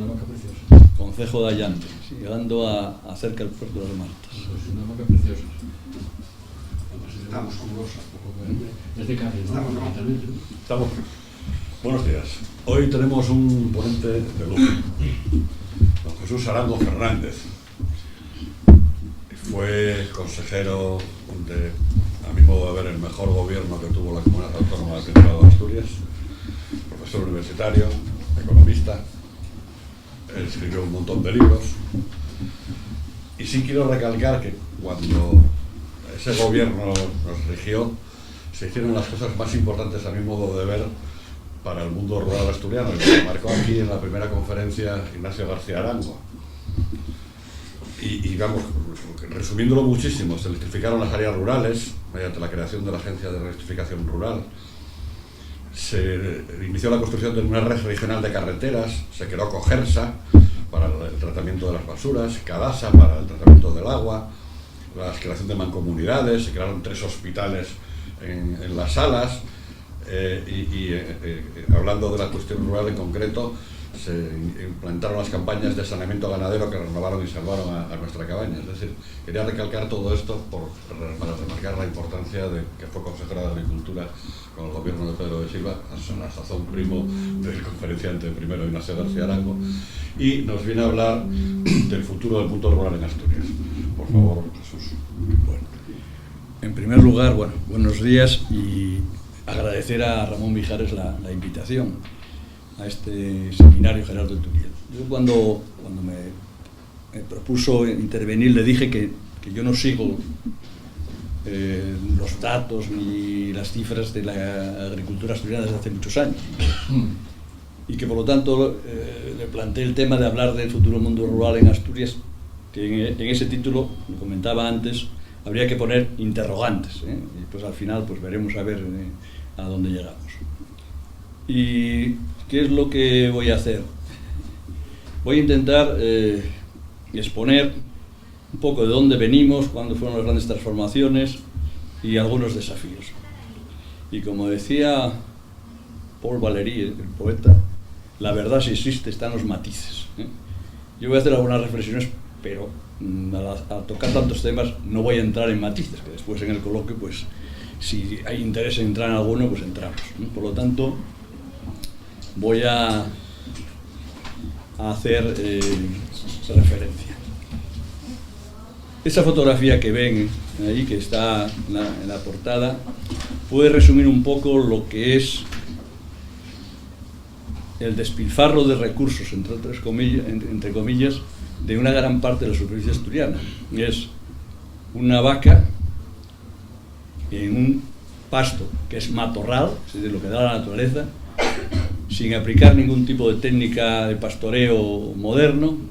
una vaca preciosa. Concejo de Allante, llegando a cerca del puerto de las Martas. Es una vaca preciosa. Estamos jugosa. Es de carne, ¿no? Estamos. Buenos días. Hoy tenemos un ponente de lujo, don Jesús Arango Fernández. Fue consejero de, a mi modo de ver, el mejor gobierno que tuvo la Comunidad Autónoma del Principado de Asturias, profesor universitario, economista, él escribió un montón de libros, y sí quiero recalcar que cuando ese gobierno nos rigió, se hicieron las cosas más importantes a mi modo de ver para el mundo rural asturiano, y lo marcó aquí en la primera conferencia Ignacio García Arango. Y vamos, resumiéndolo muchísimo, se electrificaron las áreas rurales mediante la creación de la Agencia de Electrificación Rural, se inició la construcción de una red regional de carreteras, se creó Cogersa para el tratamiento de las basuras, Cadasa para el tratamiento del agua, la creación de mancomunidades, se crearon 3 hospitales en las salas, hablando de la cuestión rural en concreto, se implantaron las campañas de saneamiento ganadero que renovaron y salvaron a nuestra cabaña. Es decir, quería recalcar todo esto para remarcar la importancia de que fue consejero de Agricultura con el gobierno de Pedro de Silva, a sazón primo del conferenciante primero Ignacio García Arango, y nos viene a hablar del futuro del mundo rural en Asturias. Por favor, Jesús. Bueno, en primer lugar, buenos días, y agradecer a Ramón Mijares la invitación a este seminario Gerardo de Turiel. Yo cuando me propuso intervenir le dije que yo no sigo los datos ni las cifras de la agricultura asturiana desde hace muchos años, y que por lo tanto le planteé el tema de hablar del futuro mundo rural en Asturias, que en ese título, lo comentaba antes, habría que poner interrogantes, y pues al final pues veremos a ver a dónde llegamos. ¿Y qué es lo que voy a hacer? Voy a intentar exponer un poco de dónde venimos, cuándo fueron las grandes transformaciones y algunos desafíos. Y como decía Paul Valéry, el poeta, la verdad, si existe, está en los matices. Yo voy a hacer algunas reflexiones, pero al tocar tantos temas no voy a entrar en matices, que después en el coloquio, pues si hay interés en entrar en alguno, pues entramos. Por lo tanto, voy a hacer referencia. Esa fotografía que ven ahí, que está en la portada, puede resumir un poco lo que es el despilfarro de recursos, entre comillas, de una gran parte de la superficie asturiana. Es una vaca en un pasto que es matorral, es decir, lo que da la naturaleza, sin aplicar ningún tipo de técnica de pastoreo moderno,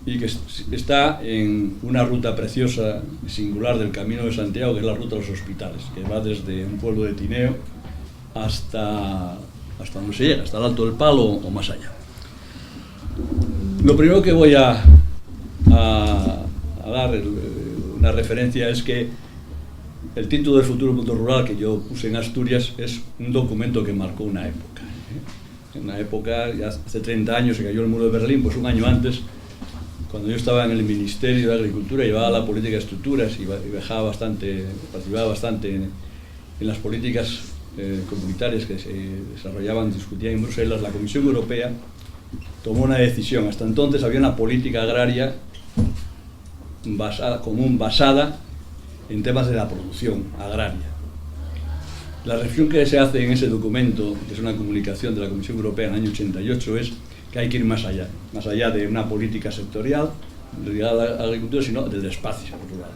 y que está en una ruta preciosa y singular del Camino de Santiago, que es la ruta de los hospitales, que va desde un pueblo de Tineo hasta donde se llega, hasta el Alto del Palo o más allá. Lo primero que voy a dar una referencia es que el título del futuro mundo rural que yo puse en Asturias es un documento que marcó una época. En una época, ya hace 30 años, se cayó el muro de Berlín, pues un año antes, cuando yo estaba en el Ministerio de Agricultura, llevaba la política de estructuras y participaba bastante en las políticas comunitarias que se desarrollaban, discutían en Bruselas. La Comisión Europea tomó una decisión. Hasta entonces había una política agraria común basada en temas de la producción agraria. La reflexión que se hace en ese documento, que es una comunicación de la Comisión Europea en el año 88, es que hay que ir más allá de una política sectorial ligada a la agricultura, sino del espacio rural.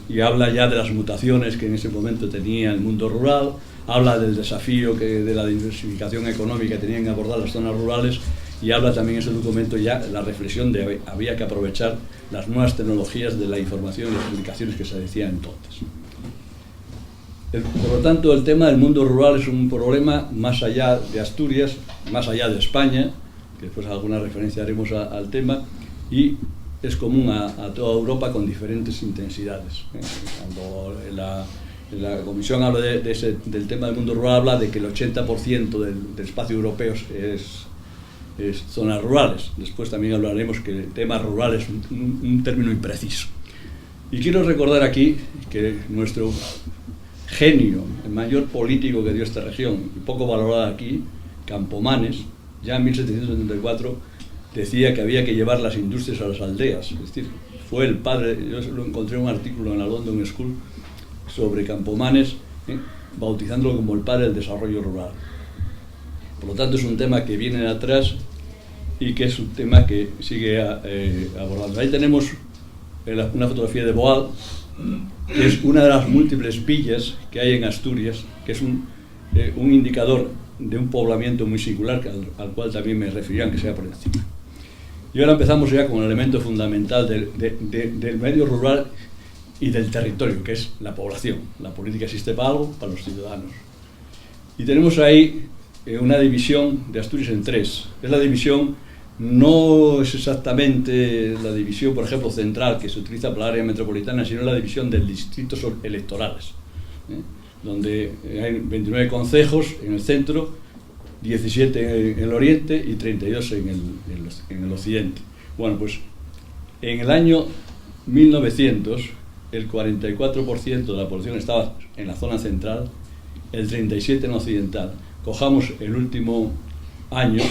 Y habla ya de las mutaciones que en ese momento tenía el mundo rural, habla del desafío de la diversificación económica que tenían que abordar las zonas rurales, y habla también en ese documento ya la reflexión de que había que aprovechar las nuevas tecnologías de la información y las comunicaciones que se decían entonces. Por lo tanto, el tema del mundo rural es un problema más allá de Asturias, más allá de España, que después alguna referencia haremos al tema, y es común a toda Europa con diferentes intensidades. Cuando la Comisión habla del tema del mundo rural, habla de que el 80% del espacio europeo zonas rurales. Después también hablaremos que el tema rural es un término impreciso. Y quiero recordar aquí que nuestro genio, el mayor político que dio esta región, y poco valorado aquí, Campomanes, ya en 1774 decía que había que llevar las industrias a las aldeas. Es decir, fue el padre, yo lo encontré en un artículo en la London School sobre Campomanes, bautizándolo como el padre del desarrollo rural. Por lo tanto, es un tema que viene de atrás y que es un tema que sigue abordando. Ahí tenemos una fotografía de Boal, que es una de las múltiples villas que hay en Asturias, que es un indicador de un poblamiento muy singular, al cual también me referiré, aunque sea por encima. Y ahora empezamos ya con el elemento fundamental del medio rural y del territorio, que es la población. La política existe para algo, para los ciudadanos. Y tenemos ahí una división de Asturias en tres. Es la división, no es exactamente la división, por ejemplo, central, que se utiliza para el área metropolitana, sino la división de distritos electorales, donde hay 29 concejos en el centro, 17 en el oriente y 32 en el occidente. Bueno, pues en el año 1900 el 44% de la población estaba en la zona central, el 37% en occidental. Cojamos el último año,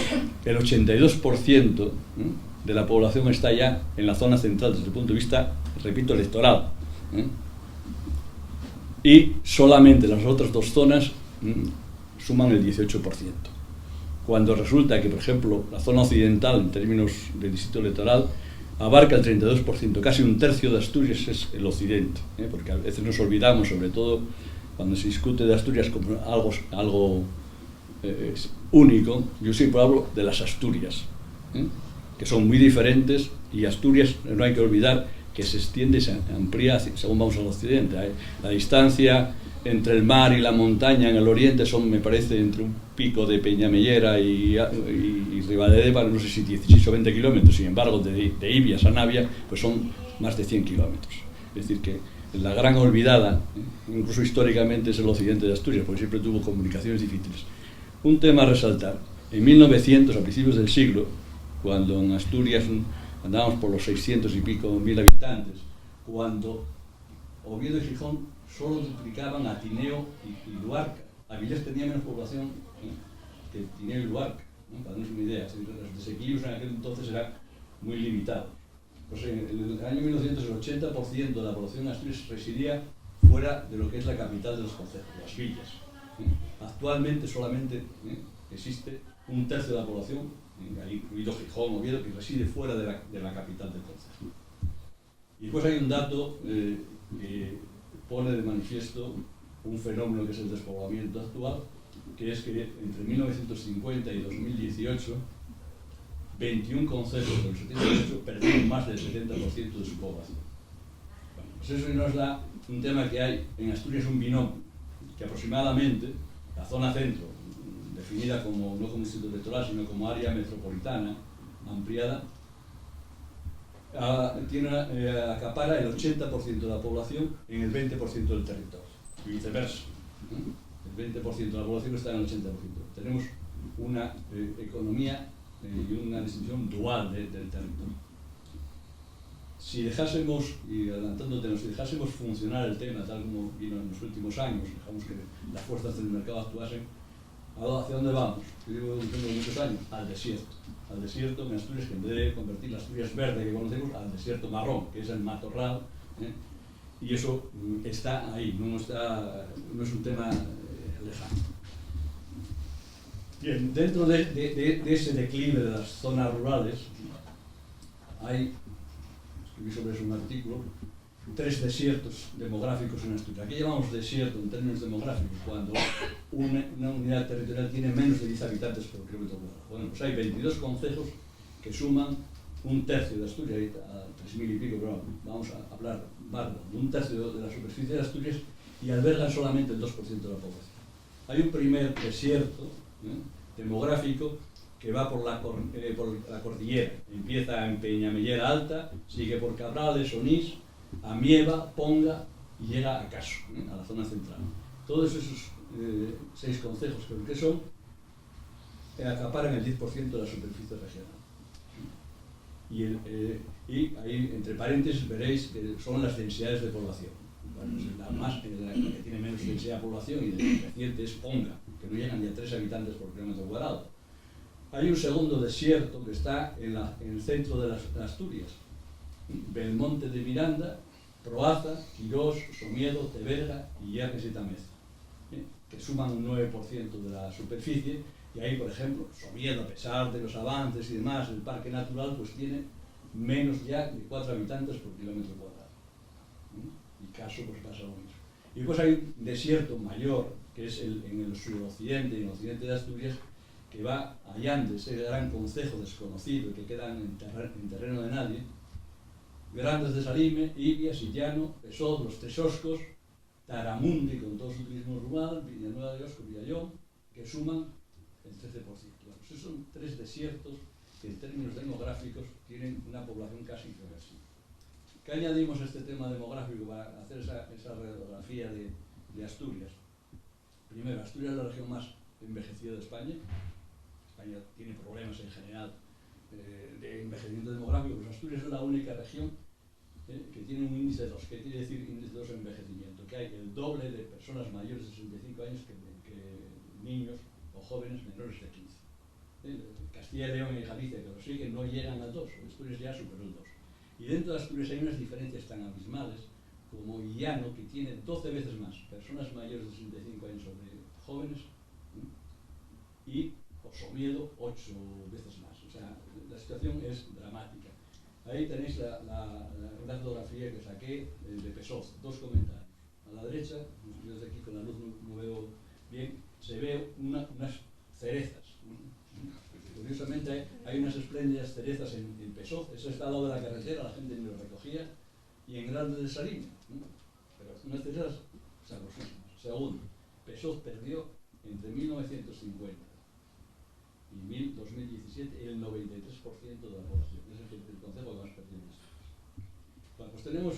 el 82% de la población está ya en la zona central desde el punto de vista, repito, electoral. Y solamente las otras dos zonas suman el 18%. Cuando resulta que, por ejemplo, la zona occidental, en términos de distrito electoral, abarca el 32%, casi un tercio de Asturias es el occidente, porque a veces nos olvidamos, sobre todo cuando se discute de Asturias como algo único. Yo siempre hablo de las Asturias, que son muy diferentes, y Asturias no hay que olvidar que se extiende y se amplía según vamos al occidente. La distancia entre el mar y la montaña en el oriente son, me parece, entre un pico de Peñamellera y Ribadedeva, no sé si 16 o 20 kilómetros. Sin embargo, de Ibias a Navia pues son más de 100 kilómetros. Es decir, que la gran olvidada, incluso históricamente, es el occidente de Asturias, porque siempre tuvo comunicaciones difíciles. Un tema a resaltar: en 1900, a principios del siglo, cuando en Asturias andábamos por los 600 y pico mil habitantes, cuando Oviedo y Gijón solo duplicaban a Tineo y Luarca. Avilés tenía menos población que Tineo y Luarca, ¿no? Para darnos una idea. Los desequilibrios en aquel entonces eran muy limitados. Pues en el año 1900 el 80% de la población de Asturias residía fuera de lo que es la capital de los concejos, las villas. Actualmente solamente existe un tercio de la población, incluido Gijón, Oviedo, que reside fuera de la capital del concejo. Y después hay un dato que pone de manifiesto un fenómeno que es el despoblamiento actual, que es que entre 1950 y 2018 21 concejos de los 78 perdieron más del 70% de su población. Bueno, pues eso nos da un tema que hay en Asturias, un binomio, que aproximadamente la zona centro, definida como, no como distrito electoral, sino como área metropolitana ampliada, acapara el 80% de la población en el 20% del territorio, y viceversa. El 20% de la población está en el 80%. Tenemos una economía y una distinción dual del territorio. Si dejásemos, y adelantándote, si dejásemos funcionar el tema tal como vino en los últimos años, dejamos que las fuerzas del mercado actuasen, ¿hacia dónde vamos? Yo tengo muchos años, al desierto en Asturias, que en vez de convertir la Asturias verde que conocemos, al desierto marrón, que es el matorral, y eso está ahí, no es un tema lejano. Bien, dentro de ese declive de las zonas rurales, escribí sobre eso un artículo, 3 desiertos demográficos en Asturias. ¿Qué llamamos desierto en términos demográficos? Cuando una unidad territorial tiene menos de 10 habitantes por kilómetro cuadrado. Bueno, pues hay 22 concejos que suman un tercio de Asturias, a 3.000 y pico, pero vamos a hablar de un tercio de la superficie de Asturias, y albergan solamente el 2% de la población. Hay un primer desierto demográfico que va por la cordillera. Empieza en Peñamellera Alta, sigue por Cabrales, Onís, Amieva, Ponga y llega a Caso, a la zona central. Todos esos 6 concejos creo que son, acaparan el 10% de la superficie regional. Y ahí, entre paréntesis, veréis que son las densidades de población. Bueno, pues la que tiene menos densidad de población y de creciente es Ponga, que no llegan ni a 3 habitantes por kilómetro cuadrado. Hay un segundo desierto que está en el centro de Asturias, Belmonte de Miranda, Proaza, Quirós, Somiedo, Teberga y Yernes y Tameza, que suman un 9% de la superficie. Y ahí, por ejemplo, Somiedo, a pesar de los avances y demás, el parque natural pues tiene menos ya de 4 habitantes por kilómetro cuadrado. Y Caso pues pasa lo mismo. Y después hay un desierto mayor, que es en el suroccidente y en el occidente de Asturias, que va a Llandes, ese gran concejo desconocido que queda en terreno de nadie, Grandes de Salime, Ibia, Sillano, Pesod, Los Tresoscos, Taramundi con todo su turismo rural, Villanueva de Osco, Villallón, que suman el 13%. Bueno, esos son 3 desiertos que en términos demográficos tienen una población casi irreversible. ¿Qué añadimos a este tema demográfico para hacer esa radiografía de Asturias? Primero, Asturias es la región más envejecida de España. España tiene problemas en general de envejecimiento demográfico, pues Asturias es la única región que tiene un índice 2. ¿Qué quiere decir índice 2 de envejecimiento? Que hay el doble de personas mayores de 65 años que niños o jóvenes menores de 15. Castilla y León y Galicia, que lo siguen, no llegan al 2, Asturias ya superó el 2. Y dentro de Asturias hay unas diferencias tan abismales como Illano, que tiene 12 veces más personas mayores de 65 años sobre jóvenes, y Somiedo 8 veces más. O sea, la situación es dramática. Ahí tenéis una fotografía que saqué de Pesós, 2 comentarios. A la derecha, yo desde aquí con la luz no veo bien, se ve unas cerezas. Curiosamente hay unas espléndidas cerezas en Pesós, eso está al lado de la carretera, la gente me lo recogía, y en Grandes de Salime, pero unas cerezas sabrosísimas. Segundo, Pesós perdió entre 1950 y 2017 el 93% de la población. Ese es el concejo que más perdió en Asturias. Bueno, pues tenemos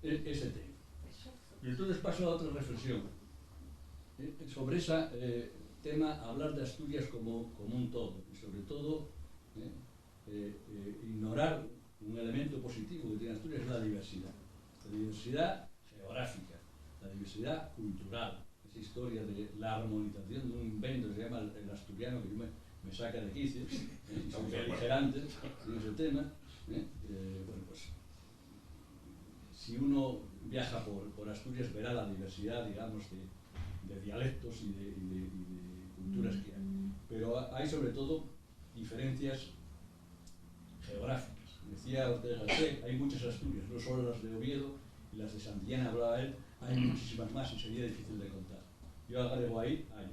ese tema. Y entonces paso a otra reflexión. Sobre ese tema, hablar de Asturias como un todo, y sobre todo ignorar un elemento positivo que tiene Asturias, es la diversidad. La diversidad geográfica, la diversidad cultural, esa historia de la armonización de un invento que se llama el asturiano, que yo me saca de quicio, soy beligerante en ese tema. Bueno, pues si uno viaja por Asturias verá la diversidad, digamos, de dialectos y de culturas que hay. Pero hay sobre todo diferencias geográficas. Decía Ortega Gasset, hay muchas Asturias, no solo las de Oviedo y las de Santillana, hablaba él, hay muchísimas más y sería difícil de contar. Yo agrego ahí hay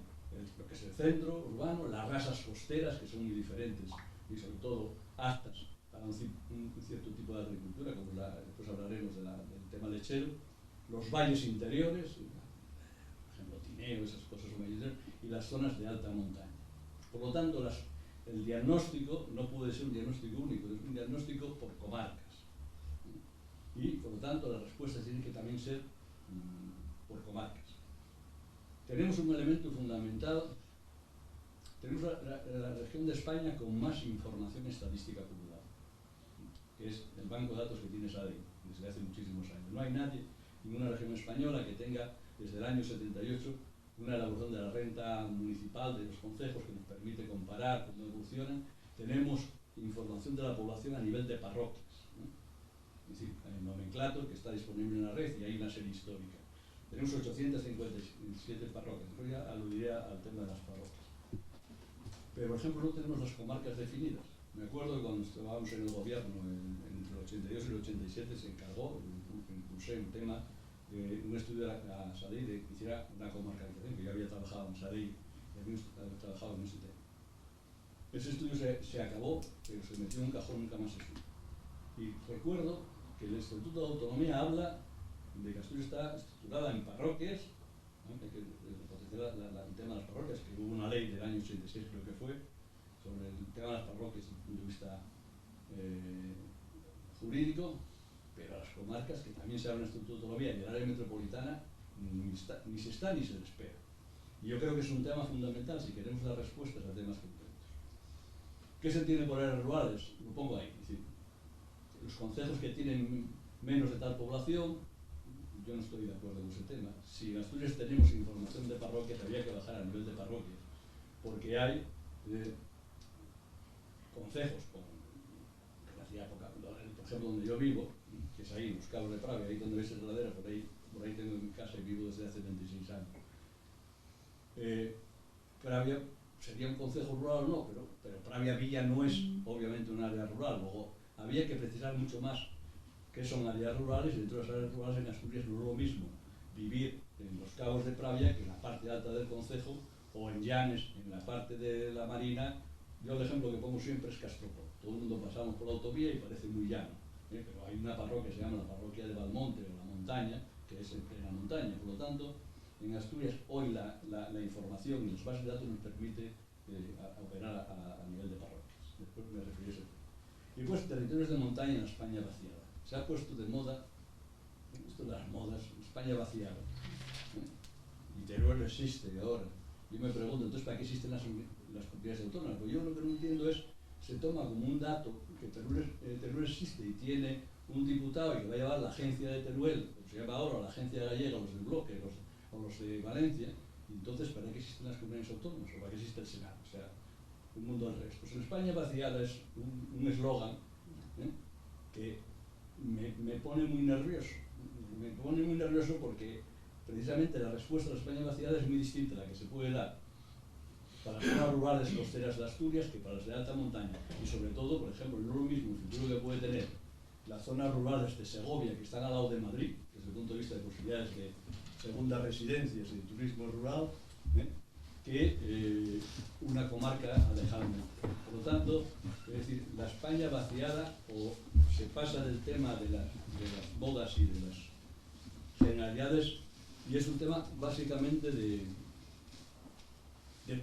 lo que es el centro urbano, las razas costeras, que son muy diferentes y sobre todo aptas para un cierto tipo de agricultura, como después hablaremos del tema lechero, los valles interiores, por ejemplo Tineo, esas cosas son valles interiores, y las zonas de alta montaña. Por lo tanto, el diagnóstico no puede ser un diagnóstico único, es un diagnóstico por comarcas. Y por lo tanto, las respuestas tienen que también ser por comarcas. Tenemos un elemento fundamental, tenemos la región de España con más información estadística acumulada, que es el banco de datos que tiene SADEI desde hace muchísimos años. No hay nadie, ninguna región española que tenga desde el año 78 una elaboración de la renta municipal de los concejos que nos permite comparar cómo evolucionan. Tenemos información de la población a nivel de parroquias, es decir, hay un nomenclator que está disponible en la red y hay una serie histórica. Tenemos 857 parroquias, después ya aludiré al tema de las parroquias. Pero, por ejemplo, no tenemos las comarcas definidas. Me acuerdo que cuando estábamos en el gobierno, entre el 82 y el 87, se encargó, impulsé un tema de un estudio de la SADEI de que hiciera una comarcalización, que yo había trabajado en SADEI y había trabajado en ese tema. Ese estudio se acabó, pero se metió en un cajón, nunca más se estudió. Y recuerdo que el Estatuto de Autonomía habla de que Asturias está estructurada en parroquias, ¿no? Hay que potenciar el tema de las parroquias, que hubo una ley del año 86, creo que fue, sobre el tema de las parroquias desde el punto de vista jurídico, pero a las comarcas, que también se habla en el Estatuto de Autonomía y el área metropolitana, ni se está ni se le espera. Y yo creo que es un tema fundamental si queremos dar respuestas a temas concretos. ¿Qué se entiende por áreas rurales? Lo pongo ahí. Es decir, los concejos que tienen menos de tal población, yo no estoy de acuerdo con ese tema. Si en Asturias tenemos información de parroquias, habría que bajar a nivel de parroquias, porque hay concejos, en aquella época, por ejemplo, donde yo vivo, que es ahí, en los Cabos de Pravia, ahí donde veis el Radera, por ahí tengo mi casa y vivo desde hace 26 años. Pravia sería un concejo rural o no, pero Pravia Villa no es obviamente un área rural. Luego había que precisar mucho más qué son áreas rurales, y dentro de las áreas rurales en Asturias no es lo mismo vivir en los Cabos de Pravia que en la parte alta del concejo, o en Llanes, en la parte de la Marina. Yo el ejemplo que pongo siempre es Castropol. Todo el mundo pasamos por la autovía y parece muy llano, pero hay una parroquia que se llama la parroquia de Valmonte o la montaña, que es en plena montaña. Por lo tanto, en Asturias hoy la información y los bases de datos nos permite operar a nivel de parroquias. Después me referiré a ese tema. Y pues territorios de montaña en España vaciada. Se ha puesto de moda, esto de las modas, España vaciada. Y Teruel existe ahora. Yo me pregunto, entonces, ¿para qué existen las comunidades autónomas? Pues yo lo que no entiendo es, se toma como un dato que Teruel existe y tiene un diputado y que va a llevar la agencia de Teruel, como se llama ahora, la agencia gallega, los del bloque, o los de Valencia, y entonces, ¿para qué existen las comunidades autónomas? ¿O para qué existe el Senado? O sea, un mundo al revés. Pues en España vaciada es un eslogan que me pone muy nervioso. Me pone muy nervioso porque precisamente la respuesta a la España vaciada es muy distinta a la que se puede dar para las zonas rurales costeras de Asturias que para las de alta montaña. Y sobre todo, por ejemplo, no es lo mismo el futuro que puede tener las zonas rurales de Segovia, que están al lado de Madrid, desde el punto de vista de posibilidades de segundas residencias y de turismo rural, que una comarca alejada. Por lo tanto, es decir, la España vaciada o se pasa del tema de las modas y de las generalidades, y es un tema básicamente de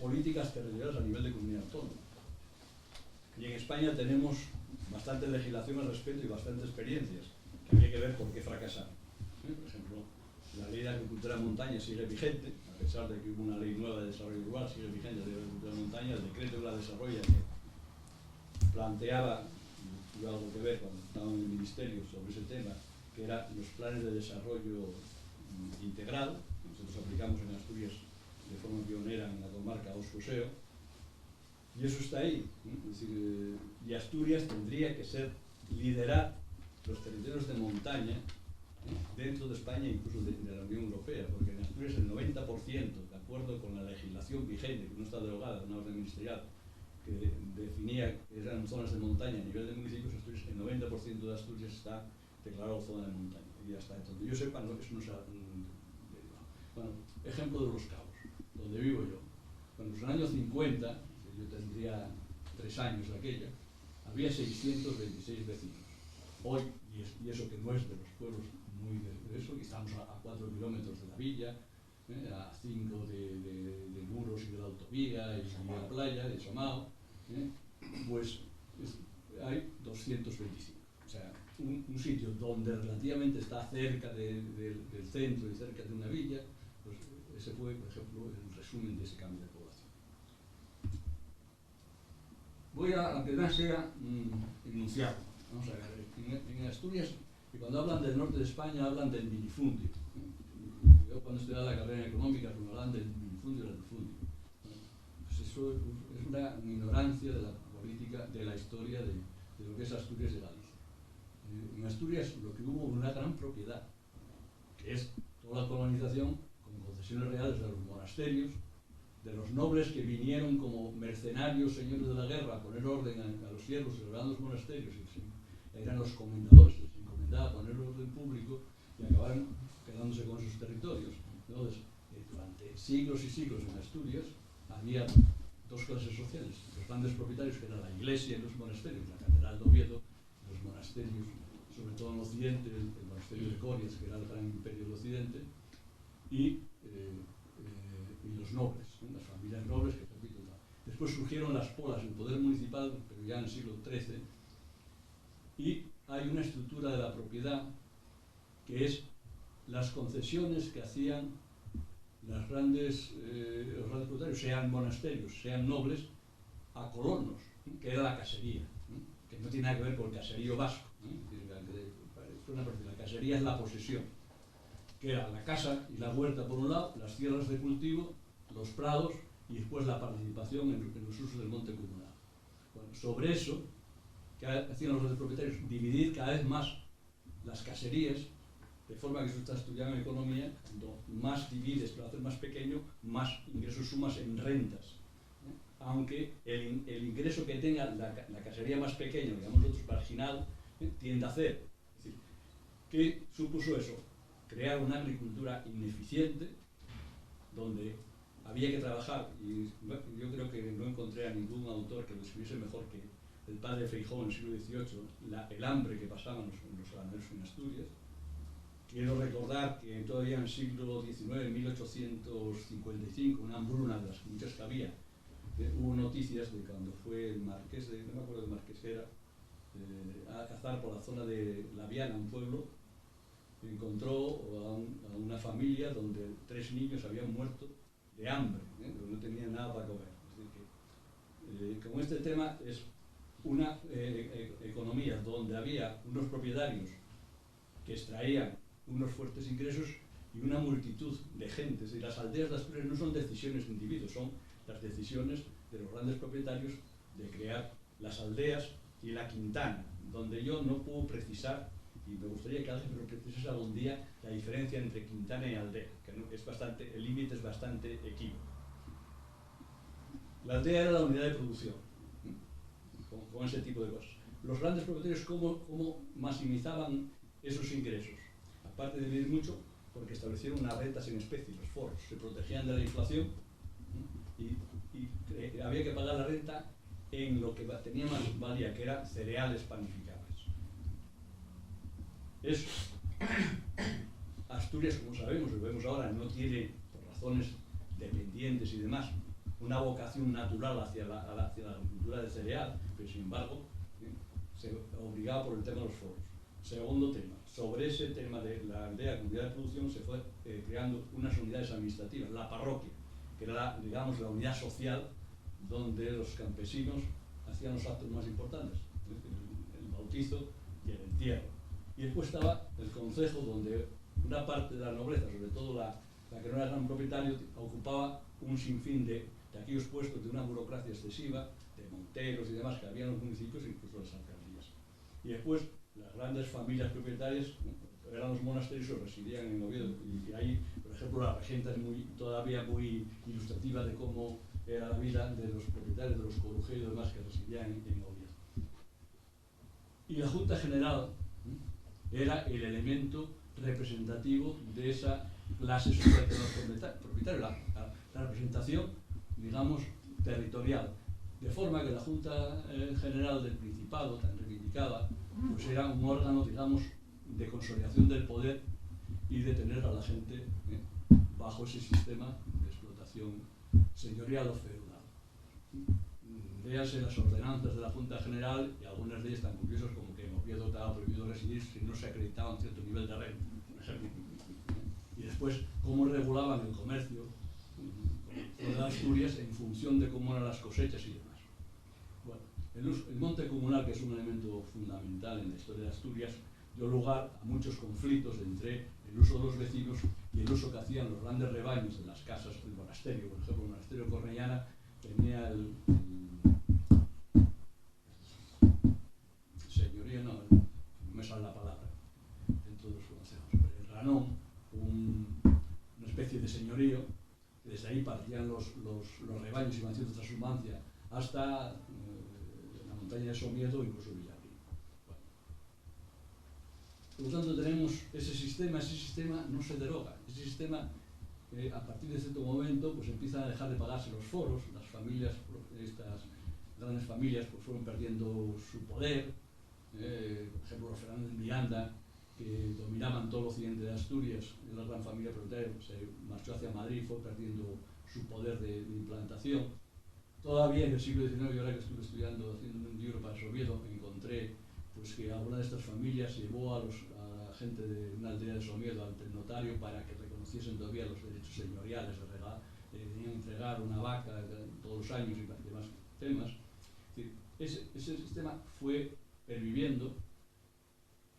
políticas territoriales a nivel de comunidad autónoma. Y en España tenemos bastante legislación al respecto y bastantes experiencias que habría que ver por qué fracasaron. Por ejemplo, la ley de agricultura de montaña sigue vigente, a pesar de que hubo una ley nueva de desarrollo rural, sigue vigente la ley de agricultura de montaña. El decreto que la desarrolla, que planteaba, tuve algo que ver cuando estaba en el ministerio sobre ese tema, que eran los planes de desarrollo integral, que nosotros aplicamos en Asturias de forma pionera en la comarca Osco-Seo, y eso está ahí. Es decir, y Asturias tendría que liderar los territorios de montaña dentro de España, incluso de la Unión Europea, porque en Asturias el 90%, de acuerdo con la legislación vigente, que no está derogada, una orden ministerial que definía que eran zonas de montaña a nivel de municipios, Asturias, el 90% de Asturias está declarado zona de montaña. Y ya está. Entonces, yo sepa, no, eso no se ha... Bueno, ejemplo de Los Cabos, donde vivo yo. Cuando en los años 50, yo tendría 3 años de aquella, había 626 vecinos. Hoy, y eso que no es de los pueblos muy de eso, que estamos a 4 kilómetros de la villa, a 5 de Muros y de la autovía, y de la playa, de Somao, pues hay 225. O sea, un sitio donde relativamente está cerca del centro y cerca de una villa, pues ese fue, por ejemplo, el resumen de ese cambio de población. Voy a que más sea enunciado. Vamos a ver, en Asturias, y cuando hablan del norte de España, hablan del minifundio. Yo cuando estudiaba la carrera económica, cuando hablan del minifundio y del latifundio. Pues eso es una ignorancia de la política, de la historia de lo que es Asturias y Galicia. En Asturias lo que hubo una gran propiedad, que es toda la colonización con concesiones reales de los monasterios, de los nobles que vinieron como mercenarios, señores de la guerra, a poner orden a los siervos, que eran los monasterios, y eran los comendadores, les encomendaba poner orden público y acabaron quedándose con sus territorios. Entonces, durante siglos y siglos en Asturias había 2 clases sociales: los grandes propietarios, que era la iglesia y los monasterios, la catedral de Oviedo, los monasterios, sobre todo en Occidente, el monasterio de Corias, que era el gran imperio del Occidente, y los nobles, las familias nobles, que repito. Después surgieron las polas, el poder municipal, pero ya en el siglo XIII, y hay una estructura de la propiedad que es las concesiones que hacían las grandes grandes propietarios, sean monasterios, sean nobles, a colonos, que era la casería, que no tiene nada que ver con el caserío vasco. La casería es la posesión, que era la casa y la huerta por un lado, las tierras de cultivo, los prados y después la participación en los usos del monte comunal. Bueno, sobre eso, que hacían los grandes propietarios, dividir cada vez más las caserías, de forma que eso está estudiando en economía, cuando más divides para hacer más pequeño, más ingresos sumas en rentas. Aunque el ingreso que tenga la casería más pequeña, digamos nosotros marginal, tiende a hacer. Es decir, ¿qué supuso eso? Crear una agricultura ineficiente, donde había que trabajar, y yo creo que no encontré a ningún autor que lo escribiese mejor que el padre Feijóo en el siglo XVIII, el hambre que pasaban los ganaderos en Asturias. Quiero recordar que todavía en el siglo XIX, en 1855, una hambruna de las muchas que había, hubo noticias de cuando fue el marqués de, no me acuerdo de marqués que era, a cazar por la zona de La Viana, un pueblo, encontró a una familia donde 3 niños habían muerto de hambre, no tenían nada para comer. Es decir, que, como este tema es una economía donde había unos propietarios que extraían unos fuertes ingresos y una multitud de gente. Es decir, las aldeas de Asturias no son decisiones de individuos, son las decisiones de los grandes propietarios de crear las aldeas y la quintana, donde yo no puedo precisar, y me gustaría que alguien me lo precisase algún día, la diferencia entre quintana y aldea, que es bastante, el límite es bastante equívoco. La aldea era la unidad de producción, con ese tipo de cosas. Los grandes propietarios, ¿cómo maximizaban esos ingresos? Aparte de vivir mucho, porque establecieron unas rentas en especie, los foros, se protegían de la inflación y había que pagar la renta en lo que tenía más valía, que eran cereales panificables. Eso. Asturias, como sabemos, lo vemos ahora, no tiene, por razones dependientes y demás, una vocación natural hacia la agricultura de cereal, pero sin embargo se obligaba por el tema de los foros. Segundo tema, sobre ese tema de la aldea, comunidad de producción, se fue creando unas unidades administrativas, la parroquia, que era, digamos, la unidad social donde los campesinos hacían los actos más importantes, el bautizo y el entierro. Y después estaba el concejo, donde una parte de la nobleza, sobre todo la que no era gran propietario, ocupaba un sinfín de aquellos puestos de una burocracia excesiva, de monteros y demás que había en los municipios e incluso las alcaldías. Y después las grandes familias propietarias eran los monasterios o residían en Oviedo, y ahí, por ejemplo, la regenta es todavía muy ilustrativa de cómo era la vida de los propietarios de los corujeros y demás que residían en Oviedo. Y la Junta General era el elemento representativo de esa clase social de los propietarios, la representación, digamos, territorial. De forma que la Junta General del Principado, tan reivindicada, pues era un órgano, digamos, de consolidación del poder y de tener a la gente bajo ese sistema de explotación señorial o feudal. Véase las ordenanzas de la Junta General, y algunas de ellas tan curiosas como que en Oviedo estaba prohibido residir si no se acreditaba un cierto nivel de renta, por ejemplo. Y después, cómo regulaban el comercio de Asturias en función de cómo eran las cosechas y demás. Bueno, el monte comunal, que es un elemento fundamental en la historia de Asturias, dio lugar a muchos conflictos entre el uso de los vecinos y el uso que hacían los grandes rebaños de las casas del monasterio. Por ejemplo, el monasterio Cornellana tenía el señorío, no me sale la palabra dentro de los consejos, pero el ranón, una especie de señorío. Desde ahí partían los rebaños y iban haciendo transhumancia hasta la montaña de Somiedo o incluso Villarrín. Bueno. Por lo tanto, tenemos ese sistema no se deroga. Ese sistema, a partir de cierto momento, pues empiezan a dejar de pagarse los foros, las familias, estas grandes familias, pues fueron perdiendo su poder. Por ejemplo, los Fernández de Miranda, que dominaban todo el occidente de Asturias, en la gran familia propietaria, se marchó hacia Madrid, fue perdiendo su poder de implantación. Todavía en el siglo XIX, yo ahora que estuve estudiando, haciendo un libro para Oviedo, encontré pues, que alguna de estas familias llevó a la gente de una aldea de Somiedo ante el notario para que reconociesen todavía los derechos señoriales tenían que entregar una vaca todos los años y demás temas. Es decir, ese sistema fue perviviendo,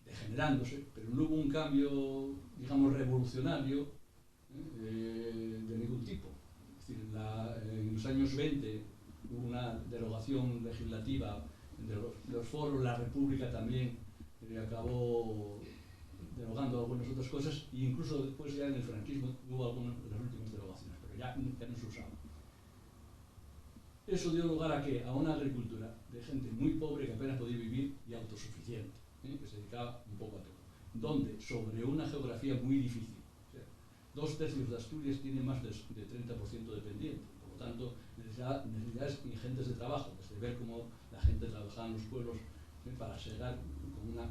degenerándose, pero no hubo un cambio, digamos, revolucionario de ningún tipo. Es decir, en los años 20 hubo una derogación legislativa de los foros, la República también acabó derogando algunas otras cosas, e incluso después ya en el franquismo hubo algunas de las últimas derogaciones, pero ya no se usaba. Eso dio lugar a ¿qué? A una agricultura de gente muy pobre que apenas podía vivir y autosuficiente, que se dedicaba un poco a todo, donde sobre una geografía muy difícil, o sea, 2/3 de Asturias tiene más de 30% dependiente, por lo tanto necesidades ingentes de trabajo, desde ver cómo la gente trabajaba en los pueblos para segar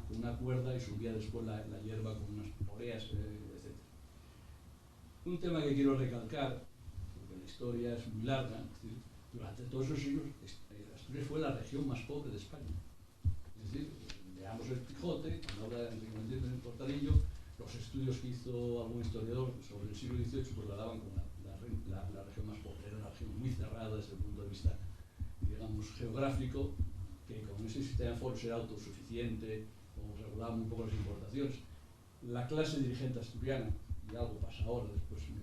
con una cuerda y subía después la hierba con unas poleas, etc. Un tema que quiero recalcar, porque la historia es muy larga, es decir, durante todos esos siglos Asturias fue la región más pobre de España. Es decir, veamos el Quijote, cuando habla de Enrique Mendieta en el Portalillo, los estudios que hizo algún historiador sobre el siglo XVIII pues la daban como la región más pobre. Era una región muy cerrada desde el punto de vista, digamos, geográfico, que con ese sistema de foros era autosuficiente o regulaba un poco las importaciones. La clase dirigente asturiana, y algo pasa ahora, después me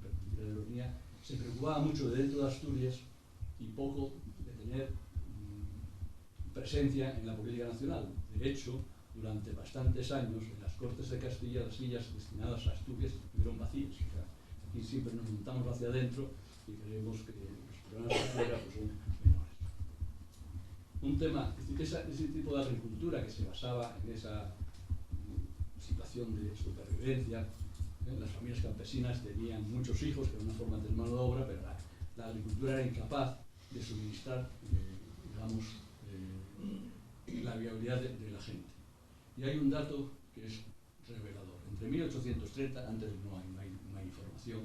permitiré la ironía, se preocupaba mucho de dentro de Asturias y poco de tener presencia en la política nacional. De hecho, durante bastantes años, en las Cortes de Castilla, las sillas destinadas a Asturias estuvieron vacías. O sea, aquí siempre nos montamos hacia adentro y creemos que los problemas de afuera pues, son menores. Un tema, es decir, ese tipo de agricultura que se basaba en esa situación de supervivencia, las familias campesinas tenían muchos hijos, que era una forma de tener mano de obra, pero la agricultura era incapaz de suministrar, digamos, la viabilidad de la gente. Y hay un dato que es revelador. Entre 1830, antes no hay información,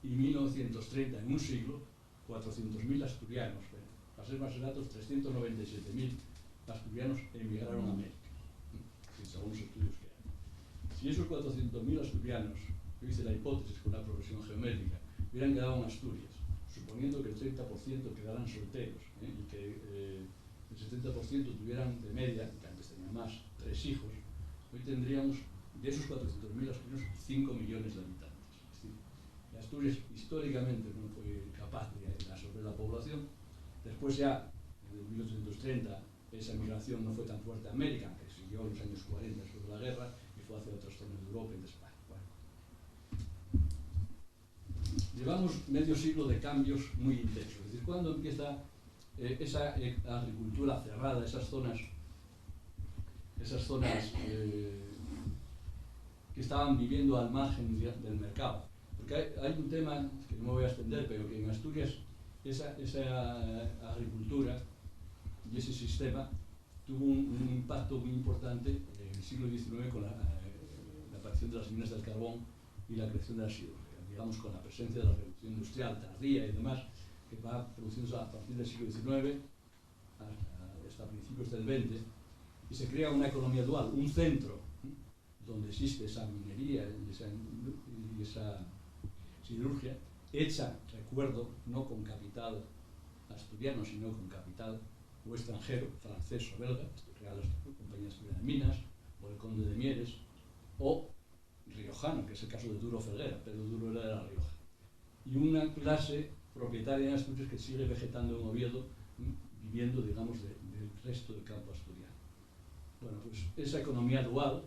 y 1930, en un siglo, 400.000 asturianos, para ser más exactos, 397.000 asturianos emigraron a América, según los estudios que hay. Si esos 400.000 asturianos, yo hice la hipótesis con la progresión geométrica, hubieran quedado en Asturias, suponiendo que el 30% quedaran solteros y que el 70% tuvieran de media, que antes tenían más, 3 hijos, hoy tendríamos de esos 400.000 asturianos 5 millones de habitantes. Es decir, Asturias históricamente no fue capaz de absorber la población. Después ya, en 1830, esa migración no fue tan fuerte a América, que siguió en los años 40 después de la guerra y fue hacia otras zonas de Europa y de España. Bueno. Llevamos medio siglo de cambios muy intensos. Es decir, ¿cuándo empieza esa agricultura cerrada, esas zonas que estaban viviendo al margen del mercado? Porque hay un tema que no me voy a extender, pero que en Asturias esa agricultura y ese sistema tuvo un impacto muy importante en el siglo XIX con la aparición de las minas del carbón y la creación de la siderurgia. Digamos, con la presencia de la revolución industrial tardía y demás, que va produciéndose a partir del siglo XIX hasta principios del XX, y se crea una economía dual, un centro donde existe esa minería y esa siderurgia, hecha, recuerdo, no con capital asturiano, sino con capital o extranjero, francés o belga, Real Compañía Asturiana de Minas, o el Conde de Mieres, o riojano, que es el caso de Duro Felguera, Pedro Duro era de La Rioja. Y una clase propietaria en Asturias que sigue vegetando en Oviedo, viviendo, digamos, del resto del campo asturiano. Bueno, pues esa economía dual,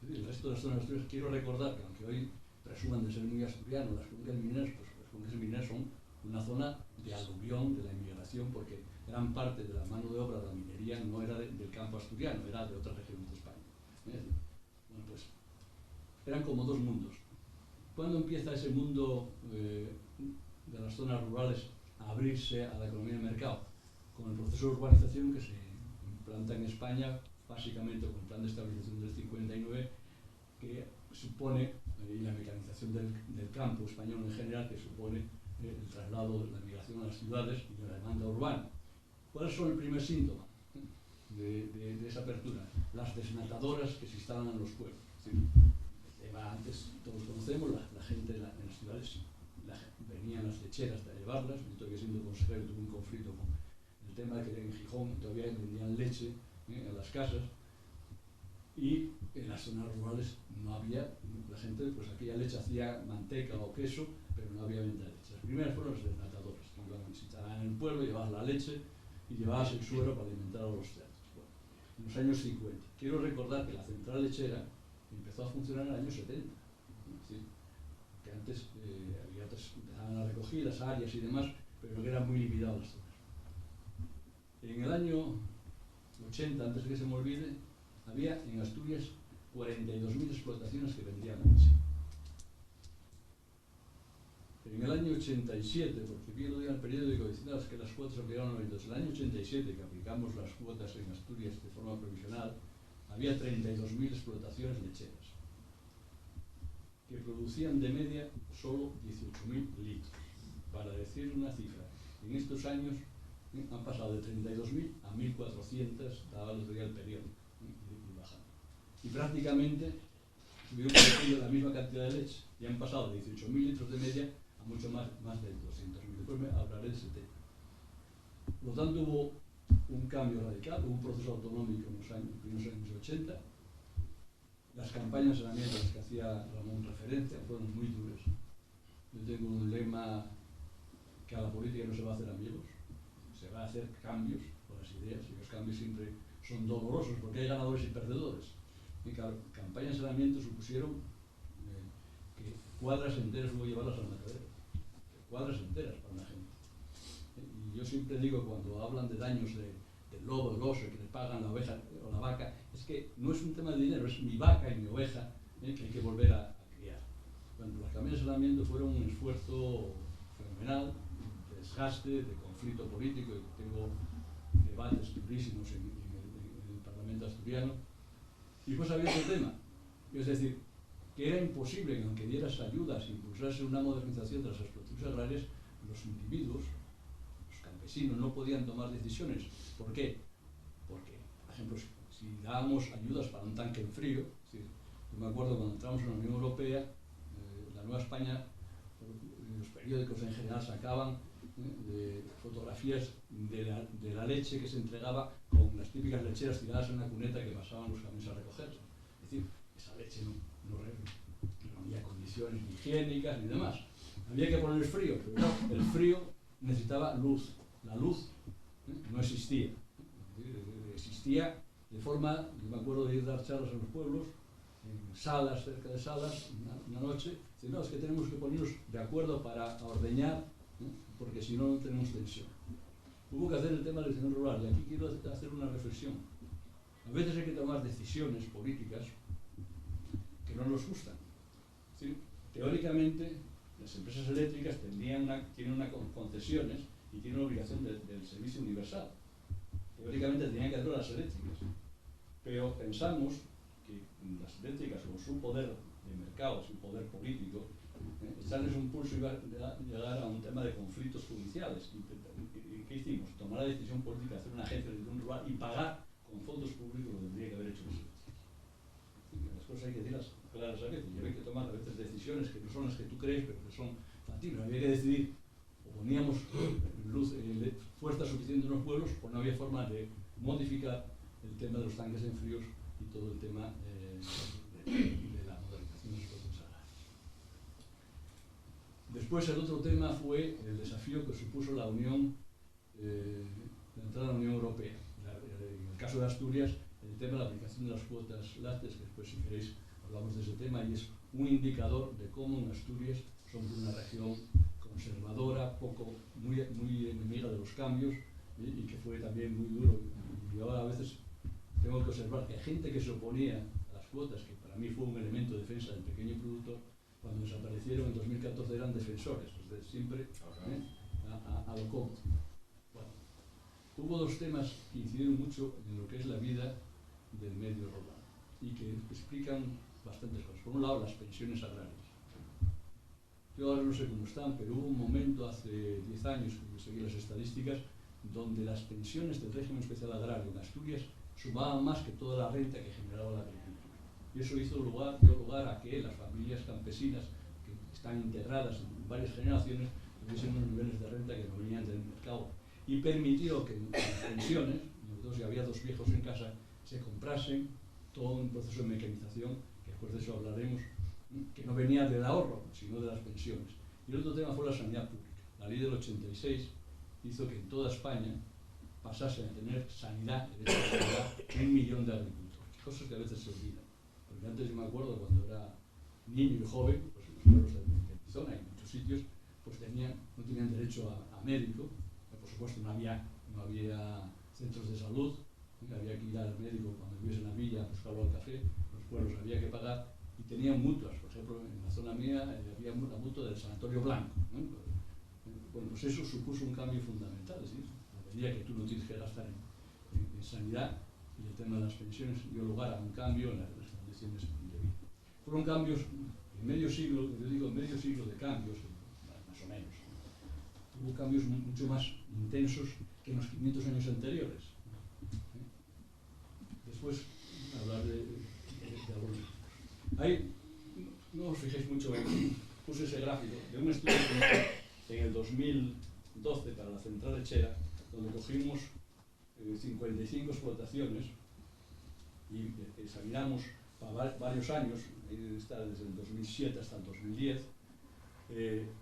el resto de las zonas asturianas, quiero recordar que aunque hoy presuman de ser muy asturianos, las cuencas mineras, pues las cuencas mineras son una zona de aluvión de la inmigración, porque gran parte de la mano de obra de la minería no era del campo asturiano, era de otras regiones de España. Bueno, pues eran como dos mundos. ¿Cuándo empieza ese mundo de las zonas rurales a abrirse a la economía de mercado? Con el proceso de urbanización que se implanta en España, básicamente con el plan de estabilización del 59, que supone, y la mecanización del campo español en general, que supone el traslado de la migración a las ciudades y de la demanda urbana. ¿Cuáles son el primer síntoma de esa apertura? Las desnatadoras que se instalan en los pueblos. Es decir, antes todos conocemos, la gente en las ciudades venían las lecheras para llevarlas. Yo todavía siendo consejero tuve un conflicto con el tema de que en Gijón todavía vendían leche en las casas, y en las zonas rurales no había, la gente, pues aquella leche hacía manteca o queso, pero no había venta de leche. Las primeras fueron las desnatadoras, que iban a visitar en el pueblo, llevabas la leche y llevabas el suero para alimentar a los cerdos. Bueno, en los años 50. Quiero recordar que la central lechera empezó a funcionar en el año 70. Es decir, que antes empezaban a recoger las áreas y demás, pero que eran muy limitadas las zonas. En el año 80, antes de que se me olvide, había en Asturias 42.000 explotaciones que vendían leche. En el año 87, porque vi el periódico diciendo que las cuotas obligaron a 92, en el año 87, que aplicamos las cuotas en Asturias de forma provisional, había 32.000 explotaciones lecheras, que producían de media solo 18.000 litros. Para decir una cifra, en estos años han pasado de 32.000 a 1.400, daba el otro día el periódico, y bajando. Y prácticamente tuvieron producido la misma cantidad de leche, y han pasado de 18.000 litros de media a mucho más de 200.000. Después me hablaré de ese tema. Por lo tanto, hubo un cambio radical, hubo un proceso autonómico en los primeros años 80. Las campañas de saneamiento a las que hacía Ramón referencia fueron muy duras. Yo tengo un lema que a la política no se va a hacer amigos, se va a hacer cambios con las ideas, y los cambios siempre son dolorosos porque hay ganadores y perdedores. Y claro, campañas de saneamiento supusieron que cuadras enteras luego llevarlas al matadero, cuadras enteras para la gente. Y yo siempre digo, cuando hablan de daños del lobo, del oso, que le pagan la oveja o la vaca, es que no es un tema de dinero, es mi vaca y mi oveja que hay que volver a criar. Bueno, las campañas de saneamiento fueron un esfuerzo fenomenal, de desgaste, de conflicto político, y tengo debates durísimos en el Parlamento asturiano. Y pues había otro tema, es decir, que era imposible que aunque dieras ayudas e impulsase una modernización de las explotaciones agrarias, los individuos, los campesinos, no podían tomar decisiones. ¿Por qué? Porque, por ejemplo, si dábamos ayudas para un tanque en frío, es decir, yo me acuerdo cuando entramos en la Unión Europea, la Nueva España, los periódicos en general sacaban de fotografías de la leche que se entregaba con las típicas lecheras tiradas en una cuneta que pasaban los camiones a recogerla. Es decir, esa leche no había condiciones higiénicas ni demás. Había que poner el frío, pero no, el frío necesitaba luz. La luz no existía. Existía de forma, yo me acuerdo de ir a dar charlas en los pueblos, en salas, cerca de salas, una noche, dice, no, es que tenemos que ponernos de acuerdo para ordeñar, porque si no, no tenemos tensión. Hubo que hacer el tema del sector rural, y aquí quiero hacer una reflexión. A veces hay que tomar decisiones políticas que no nos gustan. ¿Sí? Teóricamente, las empresas eléctricas tienen unas concesiones y tienen una obligación del servicio universal. Teóricamente tenían que hacerlo las eléctricas, pero pensamos que las eléctricas, con su poder de mercado, su poder político, echarles un pulso iba a llegar a un tema de conflictos judiciales. ¿Y qué hicimos? Tomar la decisión política de hacer una agencia de un rural y pagar con fondos públicos lo que tendría que haber hecho los eléctricos. Las cosas hay que decirlas claras a veces, y hay que tomar a veces decisiones que no son las que tú crees, pero que son factibles. Había que decidir, o poníamos fuerza suficiente en los pueblos, o no había forma de modificar el tema de los tanques en fríos y todo el tema de la modernización de los procesos agrarios. Después el otro tema fue el desafío que supuso la Unión, la entrada a la Unión Europea. En el caso de Asturias, el tema de la aplicación de las cuotas lácteas, que después si queréis hablamos de ese tema, y es un indicador de cómo en Asturias somos una región conservadora, muy enemiga de los cambios, y que fue también muy duro. Y ahora a veces tengo que observar que hay gente que se oponía a las cuotas, que para mí fue un elemento de defensa del pequeño productor, cuando desaparecieron en 2014 eran defensores, es decir, siempre a lo cómodo. Bueno, hubo dos temas que incidieron mucho en lo que es la vida del medio rural y que explican bastantes cosas. Por un lado, las pensiones agrarias. Yo ahora no sé cómo están, pero hubo un momento hace 10 años, que seguí las estadísticas, donde las pensiones del régimen especial agrario en Asturias sumaban más que toda la renta que generaba la agricultura. Y eso dio lugar a que las familias campesinas, que están integradas en varias generaciones, tuviesen unos niveles de renta que provenían del mercado, y permitió que en las pensiones, si había dos viejos en casa, se comprasen todo un proceso de mecanización, que después de eso hablaremos, que no venía del ahorro, sino de las pensiones. Y el otro tema fue la sanidad pública. La ley del 86 hizo que en toda España pasasen a tener sanidad, derecho a sanidad, 1 millón de agricultores, cosas que a veces se olvidan. Porque antes yo me acuerdo cuando era niño y joven, pues en los pueblos de mi zona y en muchos sitios, pues no tenían derecho a médico. Por supuesto no había centros de salud, había que ir al médico cuando viviese en la villa a buscarlo al café, los pueblos había que pagar, y tenían mutuas. Por ejemplo, en la zona mía había una mutua del Sanatorio Blanco, ¿no? Bueno, pues eso supuso un cambio fundamental, ¿sí? A medida que tú no tienes que gastar en sanidad, y el tema de las pensiones dio lugar a un cambio en las condiciones de vida. Fueron cambios en medio siglo, yo digo medio siglo de cambios, más o menos. Hubo cambios mucho más intensos que en los 500 años anteriores. Después, hablar de algunos. Ahí, no os fijéis mucho puse ese gráfico de un estudio que hice en el 2012 para la central lechera, donde cogimos 55 explotaciones y examinamos para varios años, está desde el 2007 hasta el 2010,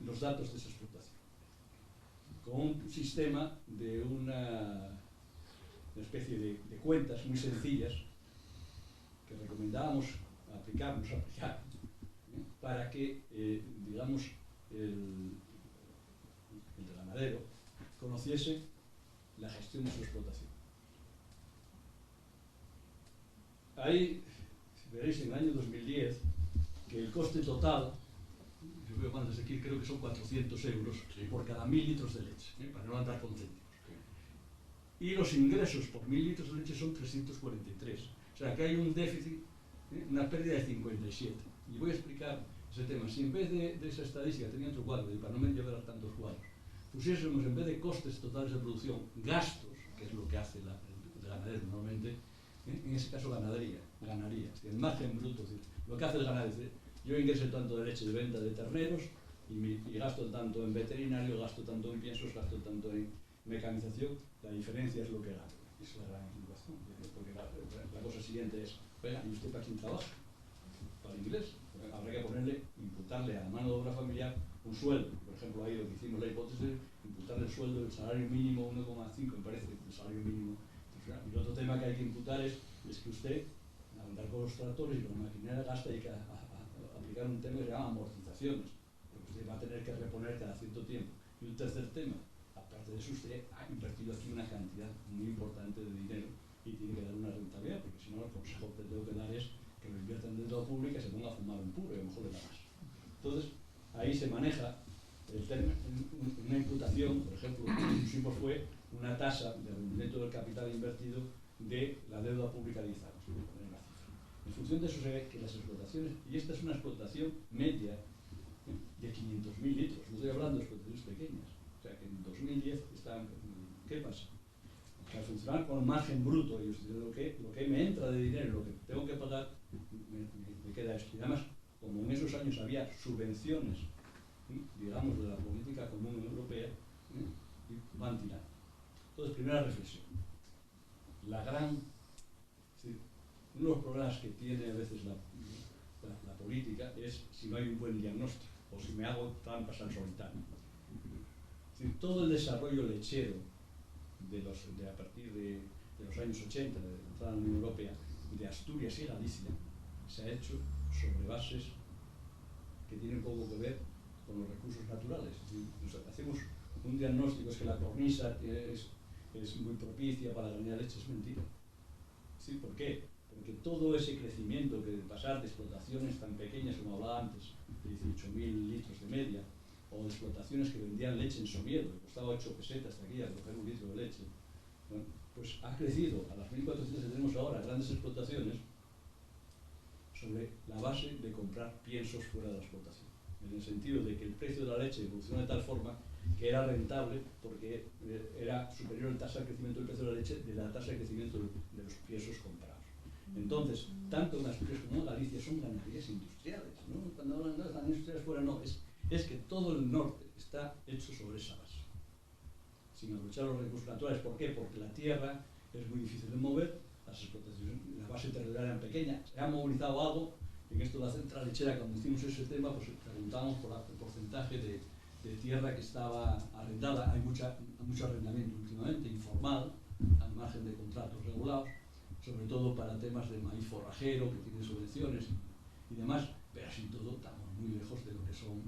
los datos de esa explotación, con un sistema de una especie de cuentas muy sencillas que recomendábamos aplicar para que, digamos, el ganadero conociese la gestión de su explotación. Ahí veréis en el año 2010 que el coste total, yo veo más desde aquí, creo que son 400 euros por cada 1000 litros de leche, para no andar con céntimos. Y los ingresos por 1000 litros de leche son 343. O sea que hay un déficit, una pérdida de 57. Y voy a explicar ese tema. Si en vez de esa estadística, tenía otro cuadro, y para no me llevar tantos cuadros, pusiésemos en vez de costes totales de producción, gastos, que es lo que hace el ganadero normalmente, en ese caso ganaría, el margen bruto, es decir, lo que hace el ganadero, es decir, yo ingreso tanto de leche de venta de terneros y gasto tanto en veterinario, gasto tanto en piensos, gasto tanto en mecanización, la diferencia es lo que gano. Es la gran equivocación, porque la cosa siguiente es, oiga, ¿y usted para quién trabaja? Para el inglés. Habrá que imputarle a la mano de obra familiar un sueldo. Por ejemplo, ahí lo que hicimos la hipótesis, imputarle el sueldo del salario mínimo 1,5, me parece, el salario mínimo. Y el otro tema que hay que imputar es que usted, al andar con los tractores y con la maquinaria gasta, hay que aplicar un tema que se llama amortizaciones, porque usted va a tener que reponer cada cierto tiempo. Y un tercer tema, aparte de eso, usted ha invertido aquí una cantidad muy importante de dinero y tiene que dar una rentabilidad, porque si no, el consejo que tengo que dar es que lo inviertan en deuda pública y se ponga a fumar un puro y a lo mejor le da más. Entonces, ahí se maneja una imputación, por ejemplo, lo que pusimos fue una tasa de rendimiento del capital invertido de la deuda pública de 10 años. En función de eso se ve que las explotaciones, y esta es una explotación media de 500.000 litros, no estoy hablando de explotaciones pequeñas. O sea, que en 2010 están... ¿Qué pasa? Al funcionar con margen bruto, y lo que me entra de dinero, lo que tengo que pagar, me queda esto. Y además, como en esos años había subvenciones, digamos, de la política común europea, y van tirando. Entonces, primera reflexión. Uno de los problemas que tiene a veces la política es si no hay un buen diagnóstico, o si me hago trampas al solitario. Es decir, todo el desarrollo lechero a partir de los años 80, de la entrada en la Unión Europea, de Asturias y Galicia, se ha hecho sobre bases que tienen poco que ver con los recursos naturales. Es decir, hacemos un diagnóstico, es que la cornisa es muy propicia para la ganadería de leche, es mentira. ¿Sí? ¿Por qué? Porque todo ese crecimiento que de pasar de explotaciones tan pequeñas como hablaba antes, de 18.000 litros de media, o de explotaciones que vendían leche en Somiedo, que costaba 8 pesetas aquí a coger un litro de leche, bueno, pues ha crecido a las 1.400 que tenemos ahora, grandes explotaciones, sobre la base de comprar piensos fuera de la explotación, en el sentido de que el precio de la leche evolucionó de tal forma que era rentable porque era superior la tasa de crecimiento del precio de la leche de la tasa de crecimiento de los piensos comprados. Entonces, tanto en Asturias como en Galicia son ganaderías industriales, ¿no? Cuando hablan de ganaderías industriales fuera, no, es es que todo el norte está hecho sobre esa base, sin aprovechar los recursos naturales. ¿Por qué? Porque la tierra es muy difícil de mover, las explotaciones, la base territorial era pequeña, se ha movilizado algo. En esto de la central lechera, cuando hicimos ese tema, pues preguntábamos por el porcentaje de tierra que estaba arrendada. Hay mucho arrendamiento últimamente, informal, al margen de contratos regulados, sobre todo para temas de maíz forrajero, que tiene subvenciones y demás, pero así todo estamos muy lejos de lo que son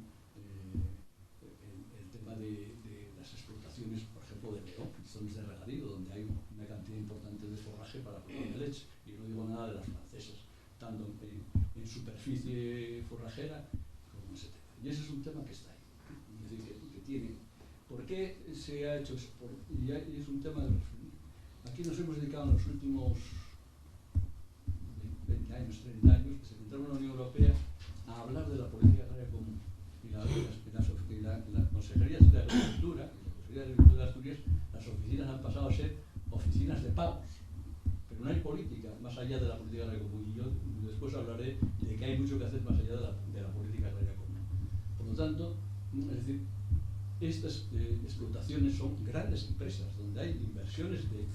el tema de las explotaciones, por ejemplo, de León, zonas de regadío, donde hay una cantidad importante de forraje para producir leche, y no digo nada de las francesas, tanto en superficie forrajera como en ese tema. Y ese es un tema que está ahí, es decir, que tiene. ¿Por qué se ha hecho eso? Y es un tema de aquí nos hemos dedicado en los últimos 20 años, 30 años, que se centró en la Unión Europea a hablar de la política agraria común. Y la Consejería de Agricultura y la Consejería de Agricultura de Asturias, las oficinas han pasado a ser oficinas de pagos. Pero no hay política más allá de la política agraria común. Y yo después hablaré de que hay mucho que hacer más allá de la política agraria común. Por lo tanto, es decir, estas explotaciones son grandes empresas donde hay inversiones de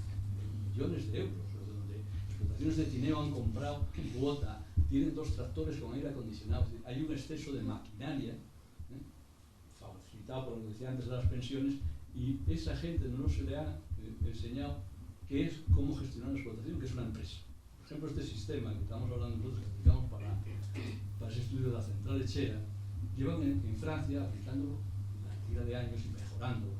millones de euros, donde explotaciones de tineo han comprado cuota, tienen 2 tractores con aire acondicionado. Es decir, hay un exceso de maquinaria, facilitado por lo que decía antes de las pensiones, y esa gente no se le ha enseñado qué es, cómo gestionar una explotación, que es una empresa. Por ejemplo, este sistema que estamos hablando nosotros, que aplicamos para ese estudio de la central lechera, llevan en Francia aplicándolo una cantidad de años y mejorándolo.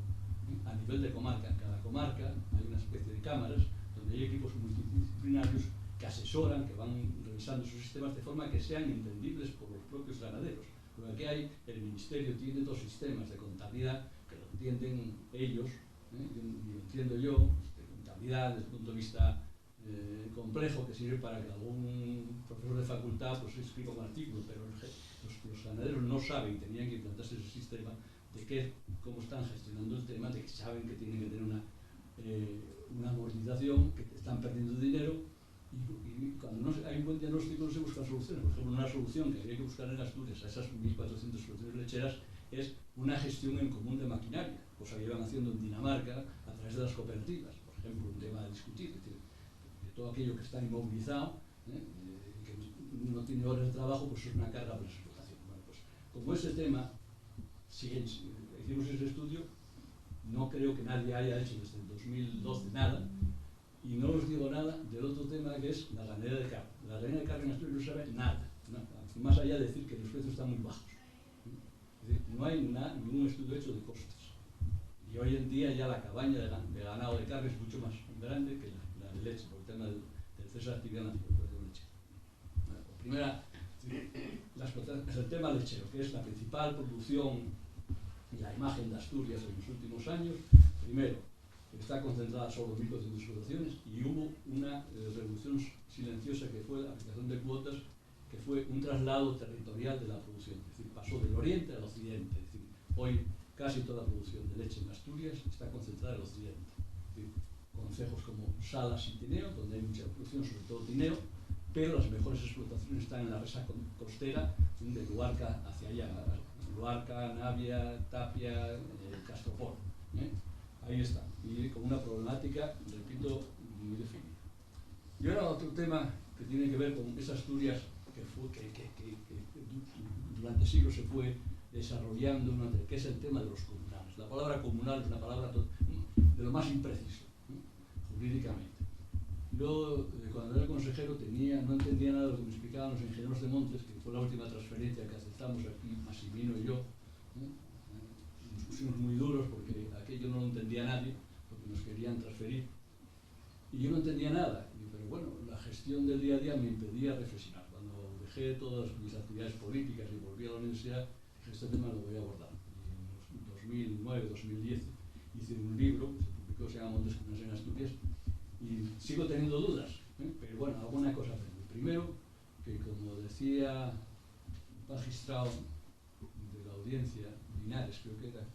A nivel de comarca, en cada comarca hay una especie de cámaras donde hay equipos multidisciplinarios que asesoran, que van revisando sus sistemas de forma que sean entendibles por los propios ganaderos. Porque aquí el Ministerio tiene 2 sistemas de contabilidad que lo entienden ellos, y lo entiendo yo, de contabilidad desde el punto de vista complejo, que sirve para que algún profesor de facultad pues escriba un artículo, pero los ganaderos no saben, tenían que implantarse ese sistema de cómo están gestionando el tema, de que saben que tienen que tener una amortización, que están perdiendo dinero, y cuando hay un buen diagnóstico no se buscan soluciones. Por ejemplo, una solución que habría que buscar en Asturias a esas 1.400 explotaciones lecheras es una gestión en común de maquinaria, cosa que llevan haciendo en Dinamarca a través de las cooperativas. Por ejemplo, un tema a discutir, es decir, de todo aquello que está inmovilizado, que no tiene horas de trabajo, pues es una carga para la explotación. Bueno, pues como ese tema, si hicimos ese estudio, no creo que nadie haya hecho desde el 2012 nada, y no os digo nada del otro tema, que es la ganadería de carne. La ganadería de carne en Asturias no sabe nada, más allá de decir que los precios están muy bajos. Es decir, no hay ningún estudio hecho de costes. Y hoy en día ya la cabaña de ganado de carne es mucho más grande que la de leche, por el tema del cese de actividad en la explotación lechera. Primera, es el tema lechero, que es la principal producción y la imagen de Asturias en los últimos años. Primero, está concentrada solo en 1.400 explotaciones, y hubo una reducción silenciosa que fue la aplicación de cuotas, que fue un traslado territorial de la producción. Es decir, pasó del oriente al occidente. Es decir, hoy casi toda la producción de leche en Asturias está concentrada en el occidente. Es decir, concejos como Salas y Tineo, donde hay mucha producción, sobre todo Tineo, pero las mejores explotaciones están en la resa costera, de Luarca hacia allá, Luarca, Navia, Tapia, Castropol. Ahí está, y con una problemática, repito, muy definida. Y ahora otro tema que tiene que ver con esa Asturias que durante siglos se fue desarrollando, que es el tema de los comunales. La palabra comunal es una palabra de lo más impreciso, jurídicamente. Yo, cuando era consejero, no entendía nada de lo que me explicaban los ingenieros de Montes, que fue la última transferencia que aceptamos aquí, Massimino y yo. Nos pusimos muy duros porque aquello no lo entendía nadie, porque nos querían transferir. Y yo no entendía nada, pero bueno, la gestión del día a día me impedía reflexionar. Cuando dejé todas mis actividades políticas y volví a la universidad, dije, este tema lo voy a abordar. Y en 2009, 2010 hice un libro, que se publicó, se llama Montes Comunales en Asturias, y sigo teniendo dudas, pero bueno, alguna cosa aprendí. Primero, que como decía un magistrado de la audiencia, Linares creo que era,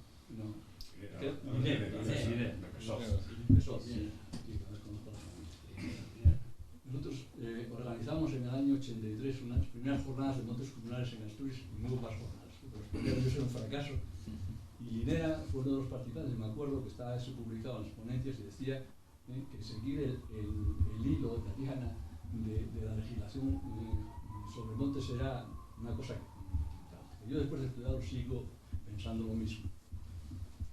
nosotros organizamos en el año 83 unas primeras jornadas de montes comunales en Asturias, y muy pocas jornadas. Los primeros ser un fracaso. Y Linnea fue uno de los participantes, me acuerdo que estaba eso publicado en las ponencias y decía que seguir el hilo, la diana de la legislación sobre montes era una cosa que yo después de estudiarlo sigo pensando lo mismo.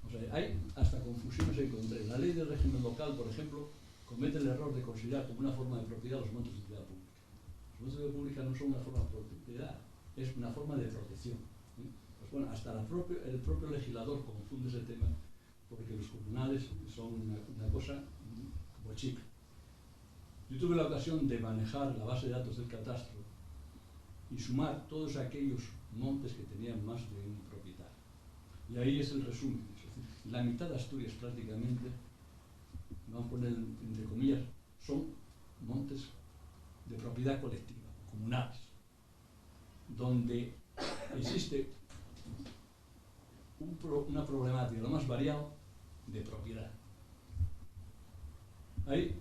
O sea, hay hasta confusiones en contra. La ley del régimen local, por ejemplo, comete el error de considerar como una forma de propiedad los montes de utilidad pública. Los montes de utilidad pública no son una forma de propiedad, es una forma de protección. Pues bueno, hasta el propio legislador confunde ese tema porque los comunales son una cosa como chicle. Yo tuve la ocasión de manejar la base de datos del catastro y sumar todos aquellos montes que tenían más de un propietario. Y ahí es el resumen. Es decir, la mitad de Asturias prácticamente, vamos a poner entre comillas, son montes de propiedad colectiva, comunales, donde existe una problemática lo más variado de propiedad. Ahí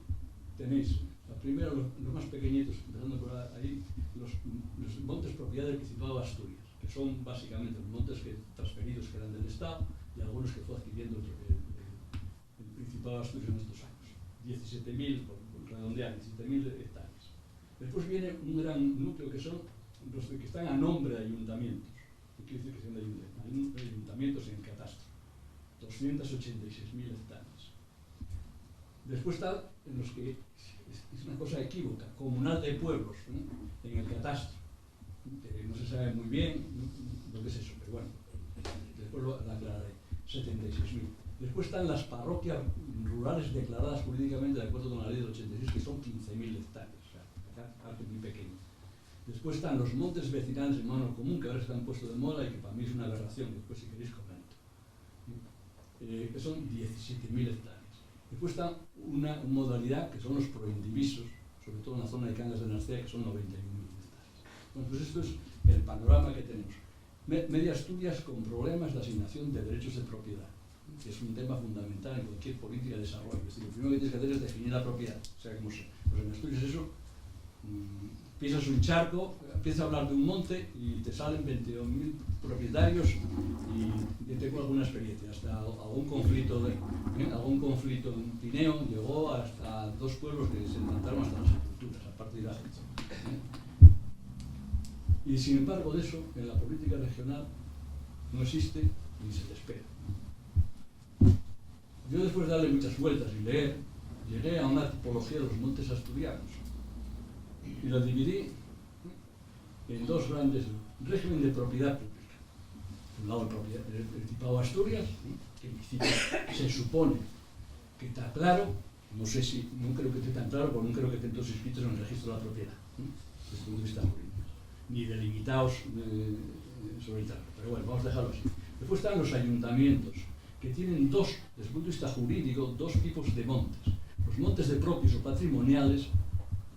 tenéis, primero los más pequeñitos, empezando por ahí, los montes propiedad del Principado de Asturias, que son básicamente los montes transferidos que eran del Estado y algunos que fue adquiriendo el Principado de Asturias en estos años. 17.000, por redondear, 17.000 hectáreas. Después viene un gran núcleo que son los que están a nombre de ayuntamientos. ¿Qué quiere decir que sean de ayuntamientos en el catastro? 286.000 hectáreas. Después están en los que es una cosa equívoca, comunal de pueblos, en el catastro. No se sabe muy bien lo que es eso, pero bueno, después lo aclararé. 76.000. Después están las parroquias rurales declaradas jurídicamente de acuerdo con la ley del 86, que son 15.000 hectáreas, o sea, algo muy pequeño. Después están los montes vecinales en mano común, que ahora se han puesto de moda y que para mí es una aberración, después si queréis comento. Que son 17.000 hectáreas. Después está una modalidad que son los proindivisos, sobre todo en la zona de Cangas de Narcea, que son 91.000 hectáreas. Bueno, pues esto es el panorama que tenemos. Media Asturias con problemas de asignación de derechos de propiedad, que es un tema fundamental en cualquier política de desarrollo. Es decir, lo primero que tienes que hacer es definir la propiedad, sea como sea. Pues en Asturias eso, pisas un charco, empiezas a hablar de un monte y te salen 22.000 propietarios y yo tengo alguna experiencia, hasta algún conflicto en Tineo llegó hasta 2 pueblos que se levantaron hasta las sepulturas, aparte de la gente. Y sin embargo de eso, en la política regional no existe ni se te espera. Yo después de darle muchas vueltas y leer, llegué a una tipología de los montes asturianos y lo dividí en 2 grandes régimen de propiedad pública. Por un lado el Principado de Asturias, que en principio se supone que está claro, no sé si, no creo que esté tan claro, porque no creo que estén todos inscritos en el registro de la propiedad, desde el punto de vista jurídico, ni delimitados sobre el terreno. Pero bueno, vamos a dejarlo así. Después están los ayuntamientos, que tienen desde el punto de vista jurídico, 2 tipos de montes. Los montes de propios o patrimoniales,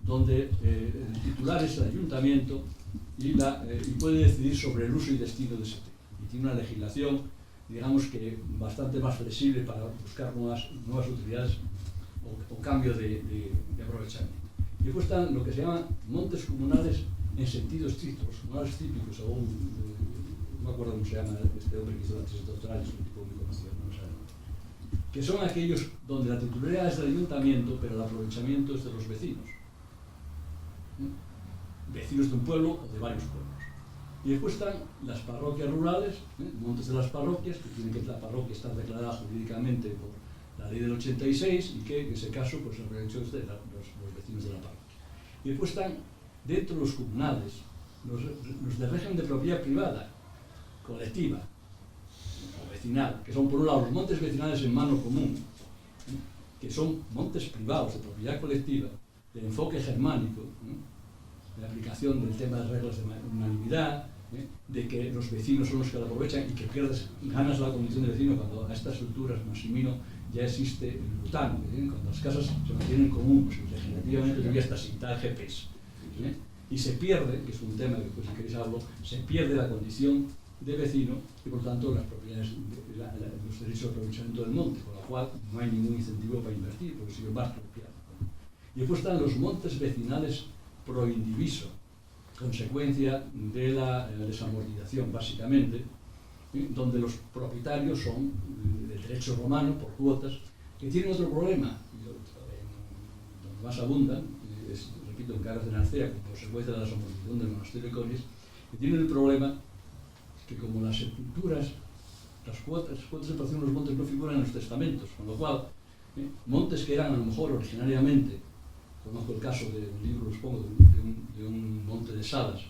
donde el titular es el ayuntamiento y puede decidir sobre el uso y destino de ese tema. Y tiene una legislación, digamos que bastante más flexible para buscar nuevas utilidades o cambio de aprovechamiento. Y después están lo que se llaman montes comunales en sentido estricto, los comunales típicos, no me acuerdo cómo se llama este hombre que hizo la tesis doctoral, es un tipo muy conocido, no sé, que son aquellos donde la titularidad es del ayuntamiento, pero el aprovechamiento es de los vecinos. Vecinos de un pueblo o de varios pueblos. Y después están las parroquias rurales, montes de las parroquias, que tienen que la parroquia estar declarada jurídicamente por la ley del 86 y que en ese caso pues el derecho es de los vecinos de la parroquia. Y después están dentro de los comunales los de régimen de propiedad privada, colectiva o vecinal, que son por un lado los montes vecinales en mano común, que son montes privados de propiedad colectiva, de enfoque germánico, de aplicación del tema de reglas de unanimidad, de que los vecinos son los que la aprovechan y que ganas la condición de vecino cuando a estas alturas, Massimino, ya existe el butano, cuando las casas se mantienen en común, pues legislativamente todavía está sin tal GPS. Y se pierde, que es un tema que pues, si queréis hablo, se pierde la condición de vecino y por tanto las propiedades, los derechos de aprovechamiento del monte, con lo cual no hay ningún incentivo para invertir, porque sigue más propiedad. Y después están los montes vecinales pro indiviso, consecuencia de la desamortización básicamente, donde los propietarios son de derecho romano por cuotas, que tienen otro problema, donde más abundan, repito, en Caras de Narcea, como consecuencia de la somatización del monasterio de Cories, que tienen el problema que como las sepulturas, las cuotas de separación de los montes no figuran en los testamentos, con lo cual, montes que eran a lo mejor originariamente, conozco el caso de un libro, supongo, de un monte de Salas,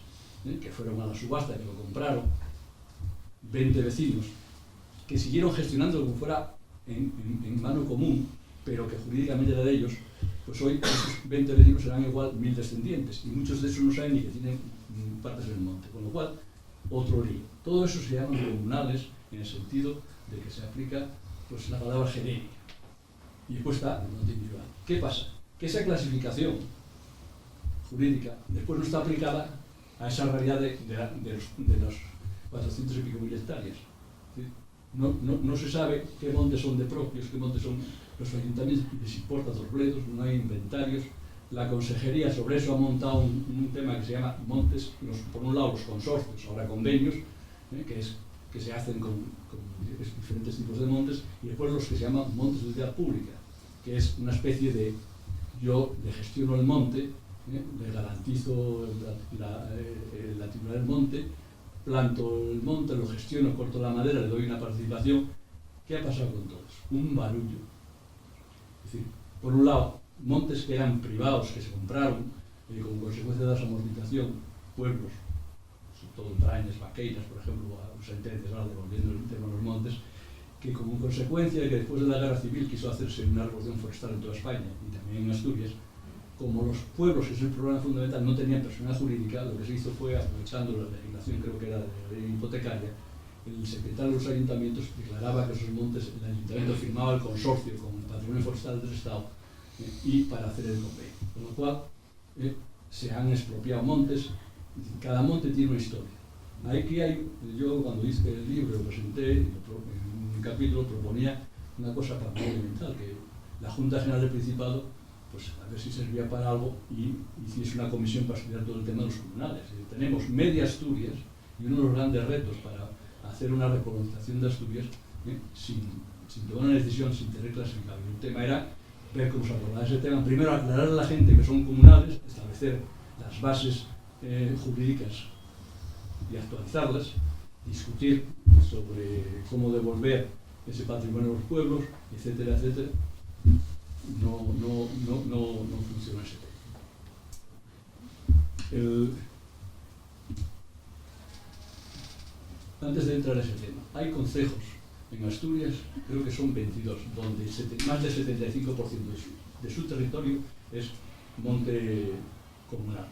que fueron a la subasta, que lo compraron 20 vecinos, que siguieron gestionando como fuera en mano común, pero que jurídicamente era de ellos, pues hoy esos 20 vecinos serán igual 1000 descendientes, y muchos de esos no saben ni que tienen partes en el monte, con lo cual, otro lío. Todo eso se llaman comunales, en el sentido de que se aplica pues, la palabra genérica. Y después está el monte individual. ¿Qué pasa? Que esa clasificación jurídica después no está aplicada a esa realidad de los 400 y pico mil hectáreas. No se sabe qué montes son de propios, qué montes son los ayuntamientos, les importa dos bledos, no hay inventarios. La consejería sobre eso ha montado un tema que se llama montes, por un lado los consorcios, ahora convenios, que se hacen con diferentes tipos de montes, y después los que se llaman montes de utilidad pública, que es una especie de, yo le gestiono el monte, le garantizo la titularidad del monte, planto el monte, lo gestiono, corto la madera, le doy una participación. ¿Qué ha pasado con todos? Un barullo. Es decir, por un lado, montes que eran privados, que se compraron, como consecuencia de la amortización, pueblos, sobre todo Trañas, Vaqueiras, por ejemplo, sentencias ahora devolviendo el tema de los montes, que como consecuencia de que después de la guerra civil quiso hacerse una revolución forestal en toda España y también en Asturias, como los pueblos, que es el problema fundamental, no tenían personalidad jurídica, lo que se hizo fue, aprovechando la legislación, creo que era de la ley hipotecaria, el secretario de los ayuntamientos declaraba que esos montes, el ayuntamiento firmaba el consorcio con el patrimonio forestal del Estado y para hacer el convenio. Con lo cual, se han expropiado montes, cada monte tiene una historia. Aquí yo cuando hice el libro, lo presenté, en un capítulo proponía una cosa para mí elemental, que la Junta General del Principado, pues a ver si servía para algo y hiciese una comisión para estudiar todo el tema de los comunales. Tenemos media Asturias y uno de los grandes retos para hacer una recolonización de Asturias sin tomar una decisión, sin tener clasificable. El tema era ver cómo se abordaba ese tema. Primero, aclarar a la gente que son comunales, establecer las bases jurídicas y actualizarlas, discutir sobre cómo devolver ese patrimonio a los pueblos, etcétera, etcétera. No funciona ese tema. Antes de entrar a ese tema, hay concejos en Asturias, creo que son 22, donde más del 75% de su territorio es monte comunal.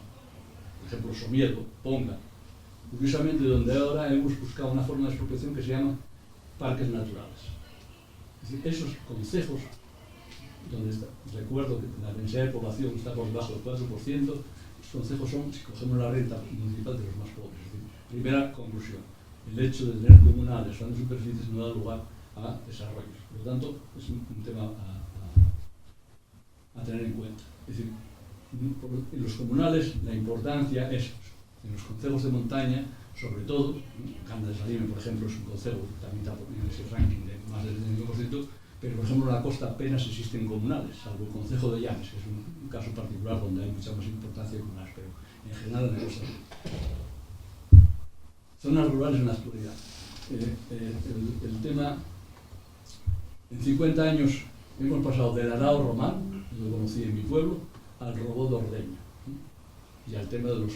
Por ejemplo, Somiedo, Ponga. Curiosamente, donde ahora hemos buscado una forma de expropiación que se llama parques naturales. Es decir, esos concejos, donde recuerdo que la densidad de población está por debajo del 4%, los concejos son, si cogemos la renta municipal, de los más pobres. Es decir, primera conclusión, el hecho de tener comunales grandes superficies no da lugar a desarrollos. Por lo tanto, es un tema a tener en cuenta. Es decir, en los comunales la importancia es, en los concejos de montaña, sobre todo, Canda de Salime, por ejemplo, es un concejo que también está en ese ranking de más del 75%, pero por ejemplo en la costa apenas existen comunales, salvo el concejo de Llanes, que es un caso particular donde hay mucha más importancia comunal, pero en general en la costa. Zonas rurales en la actualidad. El tema, en 50 años hemos pasado del arao román, lo conocí en mi pueblo, al robot de ordeño, y al tema del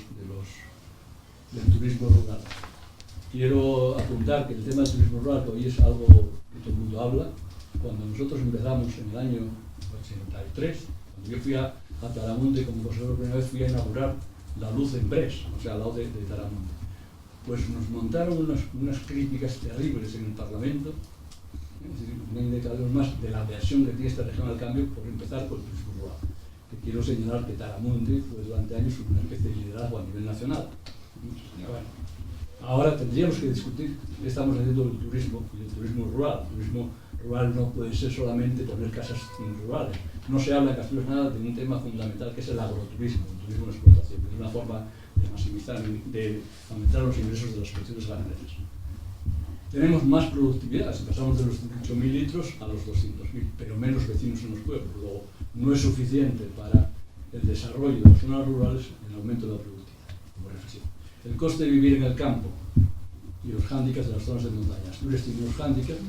turismo rural. Quiero apuntar que el tema del turismo rural, que hoy es algo que todo el mundo habla, cuando nosotros empezamos en el año 83, cuando yo fui a Taramonte como consejero, por primera vez fui a inaugurar la luz en Bres, o sea, al lado de Taramonte. Pues nos montaron unas críticas terribles en el Parlamento, es decir, un indicador más de la versión que tiene esta región al cambio, por empezar con el turismo rural. Que quiero señalar que Taramonte fue durante años una especie de liderazgo a nivel nacional. Bueno, ahora tendríamos que discutir qué estamos haciendo del turismo y del turismo rural. El turismo rural no puede ser solamente poner casas rurales. No se habla en Asturias nada de un tema fundamental que es el agroturismo, el turismo de explotación, que es una forma de maximizar, de aumentar los ingresos de las producciones ganaderas. tenemos más productividad, si pasamos de los 18.000 litros a los 200.000, pero menos vecinos en los pueblos. Luego, no es suficiente para el desarrollo de las zonas rurales el aumento de la productividad. Bueno, sí. El coste de vivir en el campo y los hándicaps de las zonas de montaña. Asturias tiene unos hándicaps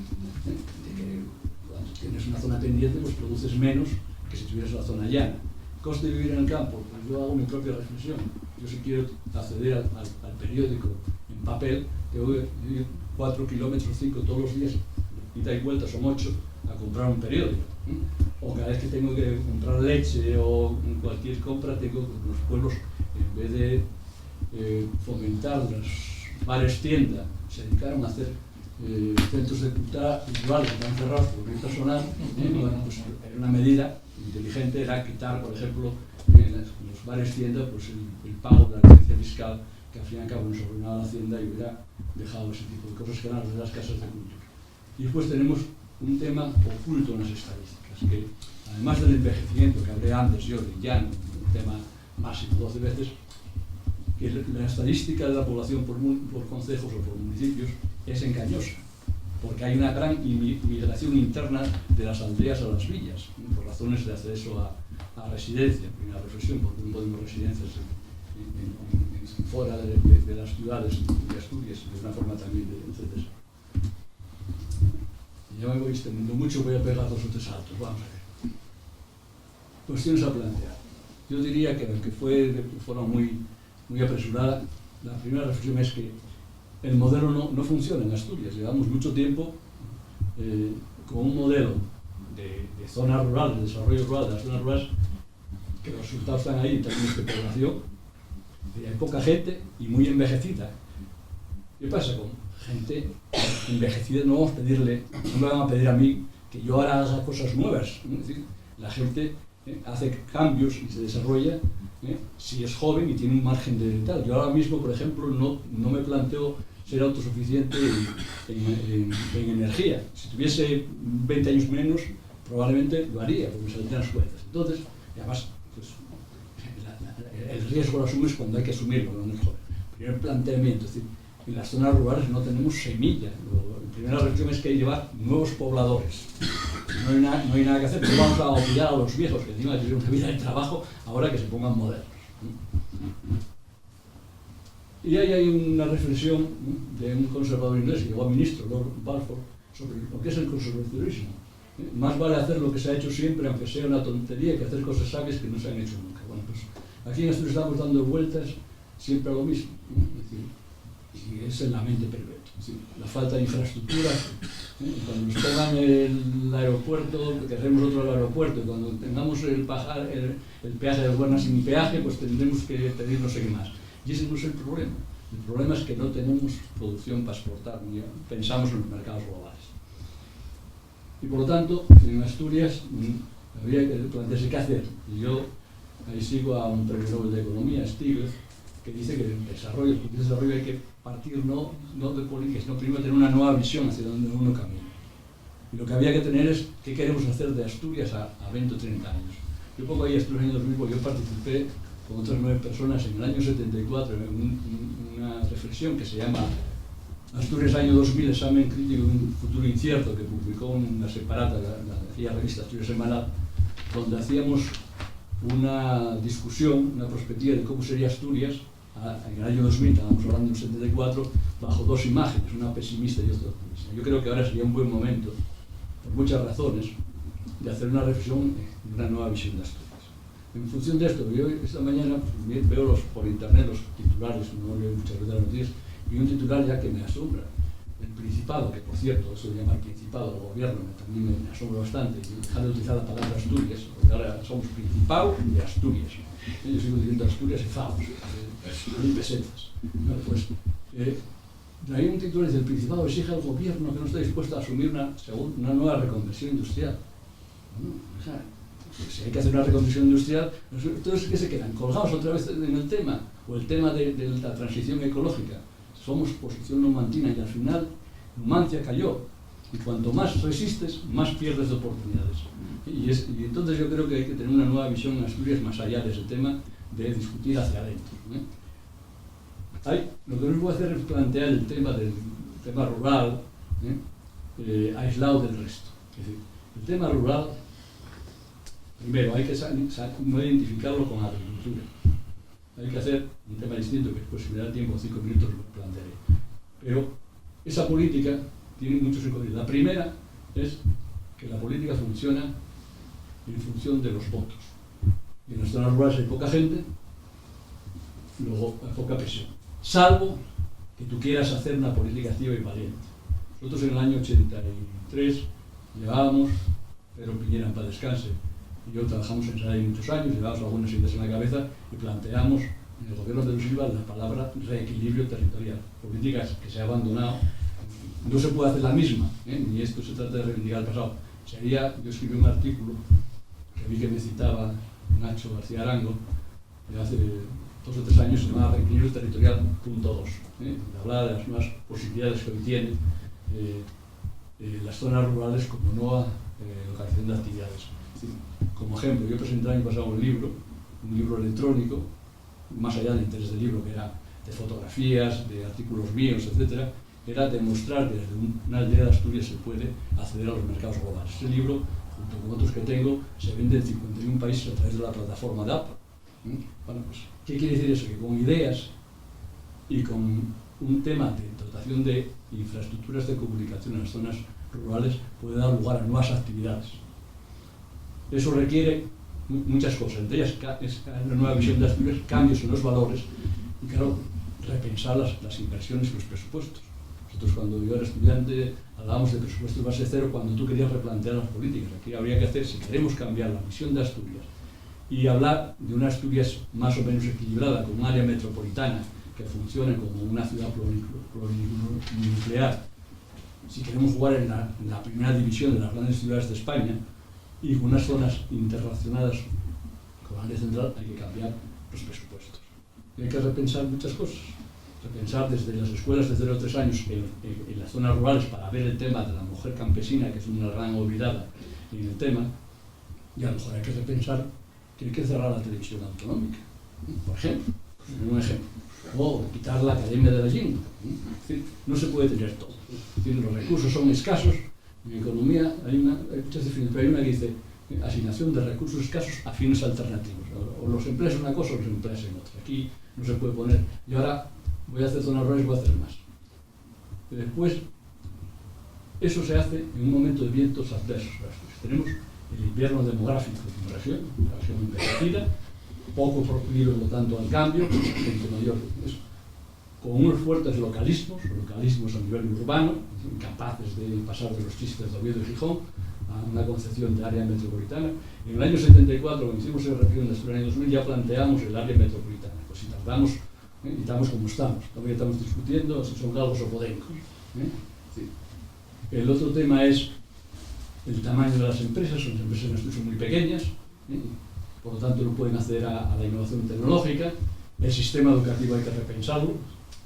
de que cuando tienes una zona pendiente pues produces menos que si tuvieras la zona llana. Coste de vivir en el campo, pues yo hago mi propia reflexión. Yo si quiero acceder al periódico en papel, tengo que ir 4 kilómetros, 5 todos los días, ida y vuelta son 8, a comprar un periódico. O cada vez que tengo que comprar leche o cualquier compra, tengo los pueblos, en vez de fomentar los bares tienda, se dedicaron a hacer centros de cultura igual que están cerrados por vía personal. Bueno, pues era una medida inteligente, era quitar, por ejemplo, en los bares tienda, pues el pago de la licencia fiscal, que al fin y al cabo nos ordenaba la Hacienda y hubiera dejado ese tipo de cosas que eran las casas de cultura. Y después tenemos un tema oculto en las estadísticas, que además del envejecimiento que hablé antes yo, de ya un tema máximo 12 veces, que la estadística de la población por concejos o por municipios es engañosa, porque hay una gran migración interna de las aldeas a las villas, por razones de acceso a residencia. Primera reflexión, porque no podemos residencias fuera de las ciudades de Asturias, de una forma también de etcétera. Ya me voy extendiendo mucho, voy a pegar 2 o 3 saltos. Vamos a ver. Cuestiones a plantear. Yo diría que aunque fue de forma muy apresurada, la primera reflexión es que el modelo no funciona en Asturias. Llevamos mucho tiempo con un modelo de zonas rurales, de desarrollo rural, de las zonas rurales, que los resultados están ahí en términos de población, hay poca gente y muy envejecida. ¿Qué pasa con gente envejecida? No me van a pedir a mí que yo ahora haga cosas nuevas. Es decir, la gente hace cambios y se desarrolla si es joven y tiene un margen de tal. Yo ahora mismo, por ejemplo, no me planteo ser autosuficiente en energía. Si tuviese 20 años menos, probablemente lo haría, porque me saldrían las cuentas. Entonces, y además, pues, el riesgo lo asumes cuando hay que asumirlo, cuando es joven. Primer planteamiento, es decir, en las zonas rurales no tenemos semilla. La primera reflexión es que hay que llevar nuevos pobladores. No hay nada que hacer, no vamos a obligar a los viejos que encima tienen una vida de trabajo ahora que se pongan modernos. Y ahí hay una reflexión de un conservador inglés que llegó a ministro, Lord Balfour, sobre lo que es el conservadurismo. Más vale hacer lo que se ha hecho siempre, aunque sea una tontería, que hacer cosas sabias que no se han hecho nunca. Bueno, pues aquí en Asturias estamos dando vueltas siempre a lo mismo. Es decir, y es en la mente perversa. Es decir, la falta de infraestructura. Cuando nos pongan el aeropuerto, que hacemos otro al aeropuerto, y cuando tengamos el peaje de Huerna sin peaje, pues tendremos que pedir no sé qué más. Y ese no es el problema. El problema es que no tenemos producción para exportar, ni pensamos en los mercados globales. Y por lo tanto, en Asturias habría que plantearse qué hacer. Y yo ahí sigo a un premio Nobel de Economía, Stiglitz, que dice que el desarrollo hay que partir no de políticas, sino primero tener una nueva visión hacia donde uno camina. Y lo que había que tener es qué queremos hacer de Asturias a 20 o 30 años. Yo pongo ahí Asturias en el 2000 porque yo participé con otras 9 personas en el año 74 en una reflexión que se llama Asturias año 2000, examen crítico de un futuro incierto, que publicó una separata, la revista Asturias Semanal, donde hacíamos una discusión, una perspectiva de cómo sería Asturias en el año 2000, estábamos hablando en el 74, bajo 2 imágenes, una pesimista y otra optimista. Yo creo que ahora sería un buen momento, por muchas razones, de hacer una reflexión de una nueva visión de Asturias. En función de esto, yo esta mañana pues, veo por internet los titulares, no leo muchas veces las noticias, y un titular ya que me asombra. El Principado, que por cierto, eso de llamar Principado al gobierno también me asombra bastante, y dejar de utilizar la palabra Asturias, porque ahora somos Principado de Asturias. Yo sigo diciendo Asturias y Faos, y pesetas. Bueno, pues, hay un titular que dice: el Principado exige al gobierno que no está dispuesto a asumir una nueva reconversión industrial. Bueno, o sea, si hay que hacer una reconversión industrial, entonces ¿qué se quedan? ¿Colgados otra vez en el tema? ¿O el tema de la transición ecológica? Somos posición numantina y al final Numancia cayó. Y cuanto más resistes, más pierdes de oportunidades. Y entonces yo creo que hay que tener una nueva visión en Asturias más allá de ese tema de discutir hacia adentro. Lo que nos voy a hacer es plantear el tema del tema rural, aislado del resto. Es decir, el tema rural, primero hay que no identificarlo con la agricultura. Hay que hacer un tema distinto que después, si me da tiempo, 5 minutos lo plantearé. Pero esa política tiene muchos inconvenientes. La primera es que la política funciona en función de los votos. Y en las zonas rurales hay poca gente, luego hay poca presión. Salvo que tú quieras hacer una política activa y valiente. Nosotros en el año 83 llevábamos, Pedro Piñera en paz descanse, y yo trabajamos en SADE muchos años, llevábamos algunas ideas en la cabeza y planteamos en el gobierno de Pedro Silva la palabra reequilibrio territorial. Políticas que se ha abandonado. No se puede hacer la misma, ni esto se trata de reivindicar el pasado. Yo escribí un artículo que vi que me citaba Nacho García Arango de hace 2 o 3 años, se llamaba Reequilibrio Territorial .2, hablaba de las nuevas posibilidades que hoy tienen las zonas rurales como nueva localización de actividades. Es decir, como ejemplo, yo presenté el año pasado un libro electrónico, más allá del interés del libro, que era de fotografías, de artículos míos, etcétera, era demostrar que desde una aldea de Asturias se puede acceder a los mercados globales. Este libro, junto con otros que tengo, se vende en 51 países a través de la plataforma de Apple. Bueno, pues, ¿qué quiere decir eso? Que con ideas y con un tema de dotación de infraestructuras de comunicación en las zonas rurales puede dar lugar a nuevas actividades. Eso requiere muchas cosas, entre ellas es una nueva visión de Asturias, cambios en los valores y, claro, repensar las inversiones y los presupuestos. Nosotros, cuando yo era estudiante, hablábamos de presupuesto de base cero cuando tú querías replantear las políticas. Aquí habría que hacer, si queremos cambiar la visión de Asturias y hablar de una Asturias más o menos equilibrada, con un área metropolitana que funcione como una ciudad plurinuclear, si queremos jugar en la primera división de las grandes ciudades de España y con unas zonas interrelacionadas con área central, hay que cambiar los presupuestos. Y hay que repensar muchas cosas. Repensar desde las escuelas de 0 a 3 años en las zonas rurales para ver el tema de la mujer campesina, que es una gran olvidada en el tema, y a lo mejor hay que repensar que hay que cerrar la televisión autonómica, por ejemplo, un ejemplo, o quitar la Academia de la Lengua. Es decir, no se puede tener todo. Es decir, los recursos son escasos. En economía hay muchas definiciones, pero hay una que dice asignación de recursos escasos a fines alternativos. O los empleas en una cosa o los empleas en otra. Aquí no se puede poner, y ahora voy a hacer zonas rurales, voy a hacer más. Y después, eso se hace en un momento de vientos adversos. Tenemos el invierno demográfico en la región envejecida, poco proclive, por lo tanto, al cambio, gente mayor, con unos fuertes localismos a nivel urbano, incapaces de pasar de los chistes de Oviedo y Gijón a una concepción de área metropolitana. En el año 74, cuando hicimos el región de Asturias en el año 2000, ya planteamos el área metropolitana. Pues si tardamos, y estamos como estamos, todavía estamos discutiendo si son galgos o podencos. Sí. El otro tema es el tamaño de las empresas. Las empresas son muy pequeñas, por lo tanto no pueden acceder a la innovación tecnológica. El sistema educativo hay que repensarlo.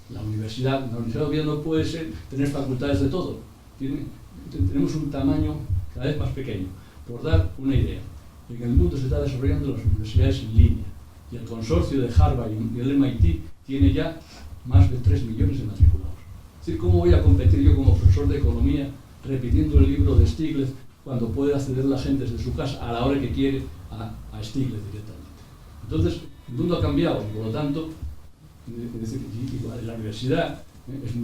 La universidad todavía no puede tener facultades de todo. Tenemos un tamaño cada vez más pequeño. Por dar una idea, en el mundo se está desarrollando las universidades en línea, y el consorcio de Harvard y el MIT tiene ya más de 3 millones de matriculados. Es decir, ¿cómo voy a competir yo como profesor de economía repitiendo el libro de Stiglitz cuando puede acceder la gente desde su casa a la hora que quiere a Stiglitz directamente? Entonces, el mundo ha cambiado y, por lo tanto, es decir, la universidad es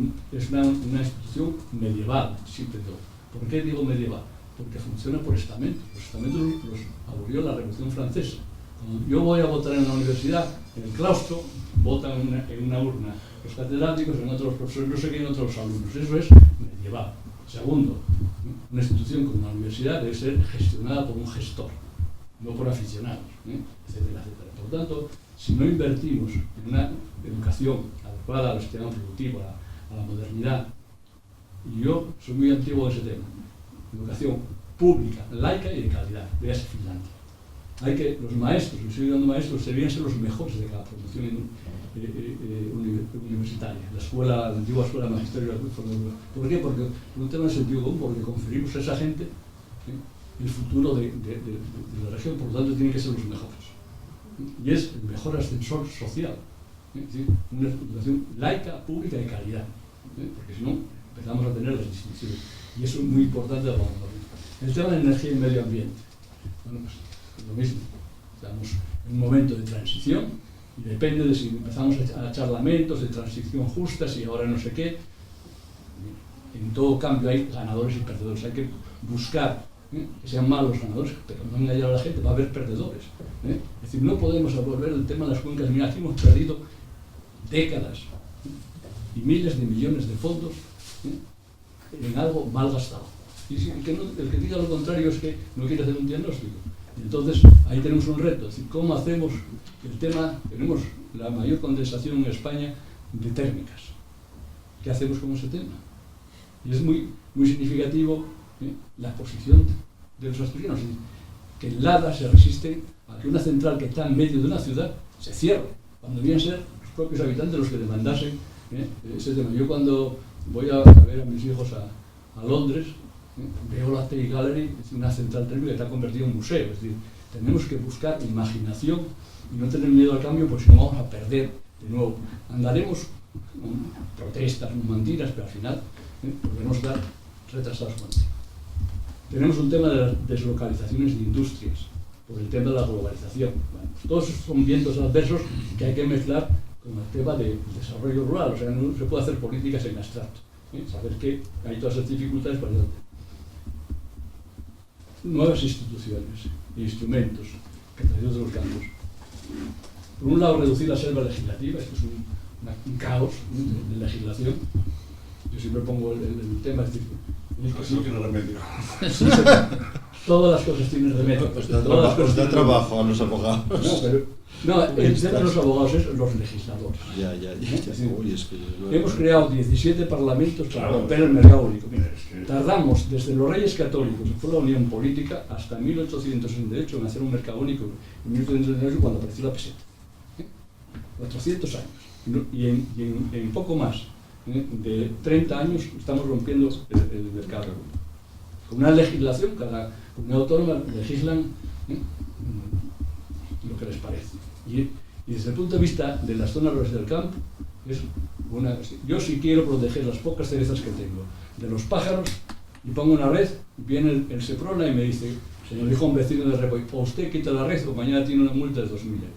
una institución medieval, siempre digo. ¿Por qué digo medieval? Porque funciona por estamentos. Los estamentos los abolió la Revolución Francesa. Cuando yo voy a votar en la universidad, en el claustro, votan en una urna los catedráticos, en otros los profesores, no sé qué, en otros los alumnos. Eso es medieval. Segundo, una institución como una universidad debe ser gestionada por un gestor, no por aficionados, etcétera, etcétera. Por lo tanto, si no invertimos en una educación adecuada al sistema productivo, a la modernidad, y yo soy muy antiguo en ese tema, educación pública, laica y de calidad, véase Finlandia. Los maestros, y estoy dando maestros, deberían ser los mejores de cada promoción universitaria. La antigua escuela de magisterio. ¿Por qué? Porque por un tema de sentido común, porque conferimos a esa gente el futuro de la región, por lo tanto tienen que ser los mejores. Y es el mejor ascensor social. Es decir, una educación laica, pública y de calidad. Porque si no, empezamos a tener las distinciones. Y eso es muy importante abordarlo. El tema de energía y medio ambiente. Bueno, pues es lo mismo. Estamos en un momento de transición y depende de si empezamos a echar lamentos de transición justa, si ahora no sé qué. En todo cambio hay ganadores y perdedores. Hay que buscar que sean malos ganadores, pero no engañar a la gente, va a haber perdedores. Es decir, no podemos volver al tema de las cuencas. Mira, aquí hemos perdido décadas y miles de millones de fondos en algo mal gastado. Y el que diga lo contrario es que no quiere hacer un diagnóstico. Entonces, ahí tenemos un reto. Es decir, ¿cómo hacemos el tema? Tenemos la mayor condensación en España de térmicas. ¿Qué hacemos con ese tema? Y es muy significativo la posición de los asturianos. Es decir, que el Lada se resiste a que una central que está en medio de una ciudad se cierre, cuando vienen a ser los propios habitantes los que demandasen ese tema. Yo cuando voy a ver a mis hijos a Londres, veo la Tate Gallery, es una central térmica que está convertida en un museo. Es decir, tenemos que buscar imaginación y no tener miedo al cambio, porque si no vamos a perder de nuevo. Andaremos con protestas, con mentiras, pero al final podemos estar retrasados con el tema. Tenemos un tema de las deslocalizaciones de industrias, por el tema de la globalización. Bueno, todos son vientos adversos que hay que mezclar con el tema del desarrollo rural. O sea, no se puede hacer políticas en abstracto. Saber que hay todas esas dificultades para el nuevas instituciones e instrumentos que traemos de los campos. Por un lado, reducir la selva legislativa. Esto es un caos de legislación. Yo siempre pongo el tema, es decir, eso no tiene remedio. Todas las cosas tienen remedio. Pues da trabajo a los abogados. El tema de los abogados es los legisladores. Ya. Uy, es que hemos creado 17 parlamentos para romper el mercado único. Mira, tardamos desde los Reyes Católicos, que fue la Unión Política, hasta 1868 en hacer un mercado único. En 1868 cuando apareció la peseta. 400 años. Y en poco más de 30 años estamos rompiendo el mercado. Con una legislación, cada comunidad autónoma legislan lo que les parece. Y desde el punto de vista de las zonas rurales del campo, yo sí quiero proteger las pocas cerezas que tengo de los pájaros y pongo una red, viene el Seprona y me dice, señor hijo, un vecino de Repoy, o usted quita la red o mañana tiene una multa de 2.000 euros.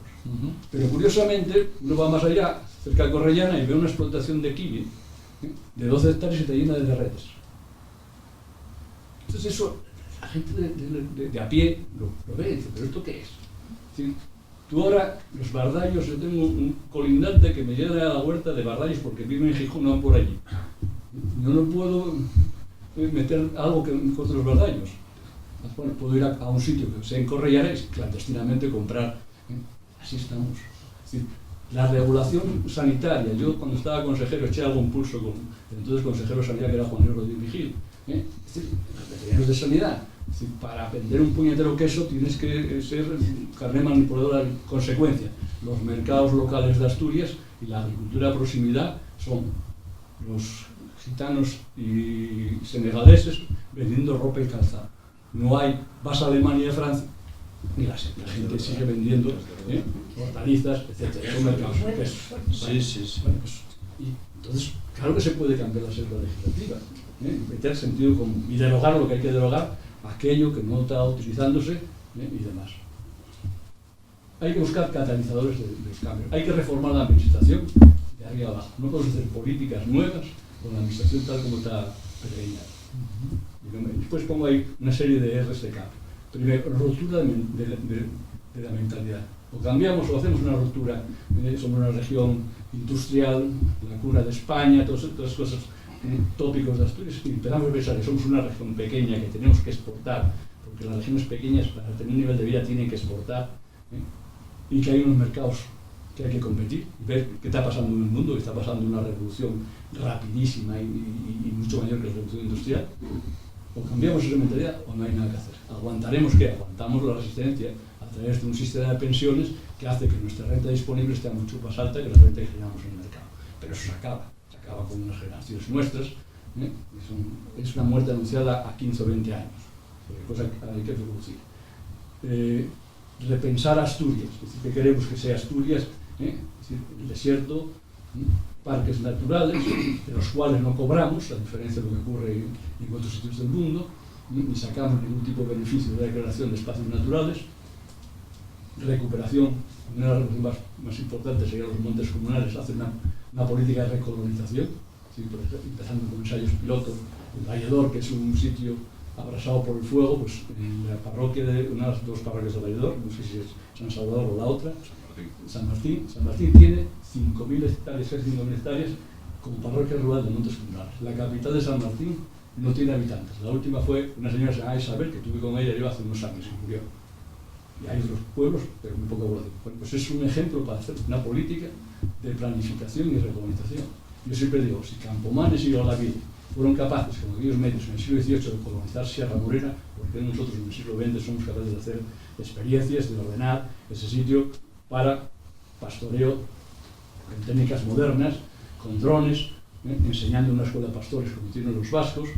Pero curiosamente, uno va más allá, cerca de Correllana, y ve una explotación de kiwi de 12 hectáreas y te llena de redes. Entonces eso, la gente de a pie lo ve y dice, ¿pero esto qué es? Es decir, tú ahora, los bardallos, yo tengo un colindante que me lleva a la huerta de bardallos porque vive en Gijón, no por allí. Yo no puedo meter algo contra los bardallos. Bueno, puedo ir a un sitio que sea en Correllana y clandestinamente comprar. Así estamos. Es decir, la regulación sanitaria, yo cuando estaba consejero eché algún pulso con el entonces consejero sanitario que era Juan Luis Rodríguez Vigil. Es decir, los veterinarios de sanidad. Es decir, para vender un puñetero queso tienes que ser carné manipuladora en consecuencia. Los mercados locales de Asturias y la agricultura de proximidad son los gitanos y senegaleses vendiendo ropa y calzado. No hay, vas a Alemania y a Francia, y la gente sigue vendiendo hortalizas, etc. Son mercados. Sí. Bueno, pues, y entonces, claro que se puede cambiar la selva legislativa, meter sentido común y derogar lo que hay que derogar, aquello que no está utilizándose y demás. Hay que buscar catalizadores de cambio. Hay que reformar la administración de arriba abajo. No podemos hacer políticas nuevas con la administración tal como está peregrinadas. Después pongo ahí una serie de R's de cambio. Primero, ruptura de la mentalidad. O cambiamos o hacemos una ruptura. Somos una región industrial, la cuna de España, todas las cosas tópicos de Asturias, y empezamos a pensar que somos una región pequeña que tenemos que exportar, porque las regiones pequeñas para tener un nivel de vida tienen que exportar, y que hay unos mercados que hay que competir, y ver qué está pasando en el mundo, que está pasando una revolución rapidísima y mucho mayor que la revolución industrial. O cambiamos esa mentalidad o no hay nada que hacer. ¿Aguantaremos qué? Aguantamos la resistencia a través de un sistema de pensiones que hace que nuestra renta disponible esté mucho más alta que la renta que generamos en el mercado. Pero eso se acaba con unas generaciones nuestras. Es una muerte anunciada a 15 o 20 años, cosa que hay que reducir. Repensar Asturias, es decir, que queremos que sea Asturias, es decir, el desierto, parques naturales, de los cuales no cobramos, a diferencia de lo que ocurre en otros sitios del mundo, ni sacamos ningún tipo de beneficio de la declaración de espacios naturales. Recuperación, una de las cosas más importantes serían los montes comunales, hacen una política de recolonización, ¿sí? Por ejemplo, empezando con ensayos pilotos, el Valledor, que es un sitio abrasado por el fuego, pues en la parroquia de una de las dos parroquias de Valledor, no sé si es San Salvador o la otra, San Martín tiene 5.000 hectáreas, casi 5.000 hectáreas como parroquia rural de montes comunales. La capital de San Martín no tiene habitantes. La última fue una señora llamada Isabel, que tuve con ella yo hace unos años y murió. Y hay otros pueblos, pero muy poca población. Bueno, pues es un ejemplo para hacer una política de planificación y recolonización. Yo siempre digo, si Campomanes y Olavide fueron capaces, con aquellos medios en el siglo XVIII, de colonizar Sierra Morena, ¿por qué nosotros en el siglo XX somos capaces de hacer experiencias, de ordenar ese sitio para pastoreo en técnicas modernas, con drones, enseñando una escuela de pastores como tienen los vascos,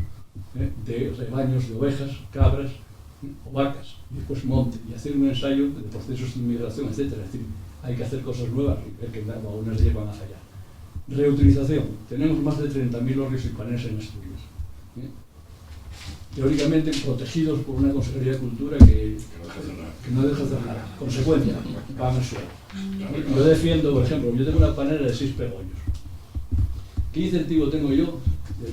de rebaños de ovejas, cabras o vacas, y después monte, y hacer un ensayo de procesos de inmigración, etc. Es decir, hay que hacer cosas nuevas y ver que algunas de ellas van a fallar. Reutilización. Tenemos más de 30.000 hórreos y paneles en Asturias. Teóricamente protegidos por una Consejería de Cultura que no deja hacer nada. Consecuencia, van al suelo. Yo defiendo, por ejemplo, yo tengo una panera de 6 pegollos. ¿Qué incentivo tengo yo?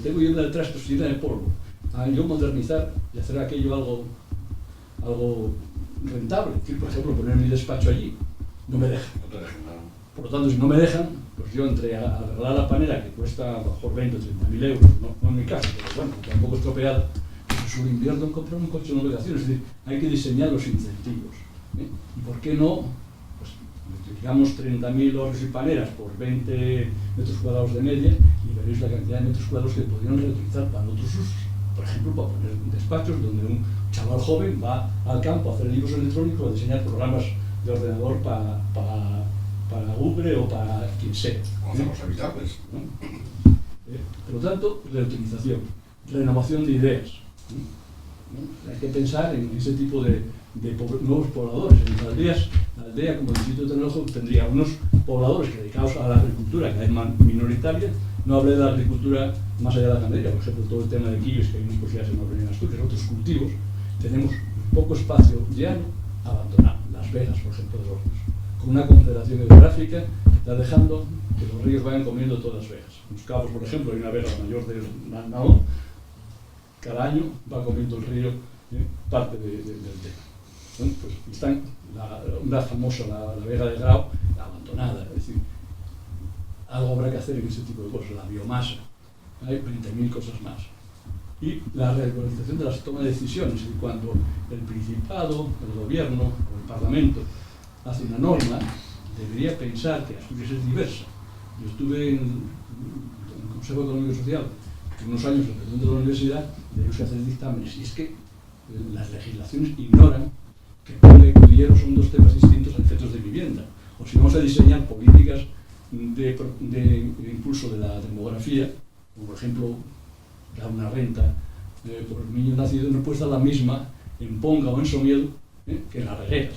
Tengo yo una de trastos llena de polvo. A yo modernizar y hacer aquello algo rentable. Es decir, por ejemplo, poner mi despacho allí. No me dejan. Por lo tanto, si no me dejan, pues yo entre arreglar la panera, que cuesta a lo mejor 20 o 30.000 euros, no en mi caso, pero bueno, tampoco estropeada, pues yo invierno en comprar un coche de navegación. Es decir, hay que diseñar los incentivos. ¿Y por qué no? Pues multiplicamos 30.000 hórreos y paneras por 20 metros cuadrados de media y veréis la cantidad de metros cuadrados que podrían reutilizar para otros usos. Por ejemplo, para poner despachos donde un chaval joven va al campo a hacer libros electrónicos, a diseñar programas de ordenador para Google o para quien sea. O hacemos habitables. Por lo tanto, reutilización, renovación de ideas. Hay que pensar en ese tipo de nuevos pobladores. En la aldea como Distrito Tecnológico tendría unos pobladores dedicados a la agricultura, que es minoritaria. No hablé de la agricultura más allá de la ganadería, por ejemplo, todo el tema de quillos, que hay unas posibilidades enormes en Asturias, otros cultivos. Tenemos poco espacio llano abandonado, las vegas, por ejemplo, de los ríos, con una confederación geográfica que está dejando que los ríos vayan comiendo todas las vegas. En Los Cabos, por ejemplo, hay una vega mayor del Naón, cada año va comiendo el río parte del tema. Bueno, pues están una famosa, la vega de Grau, abandonada, es decir, algo habrá que hacer en ese tipo de cosas, la biomasa, hay 20.000 cosas más. Y la regularización de las tomas de decisiones, y cuando el Principado, el Gobierno o el Parlamento hace una norma, debería pensar que Asturias es diversa. Yo estuve en el Consejo Económico y Social, unos años representante de la universidad, tenemos que hacer dictámenes, y es que las legislaciones ignoran que pueblo y cudillero son dos temas distintos a efectos de vivienda. O si vamos a diseñar políticas de impulso de la demografía, como por ejemplo dar una renta por niño nacido, no puede dar la misma en Ponga o en Somiedo que en las regueras.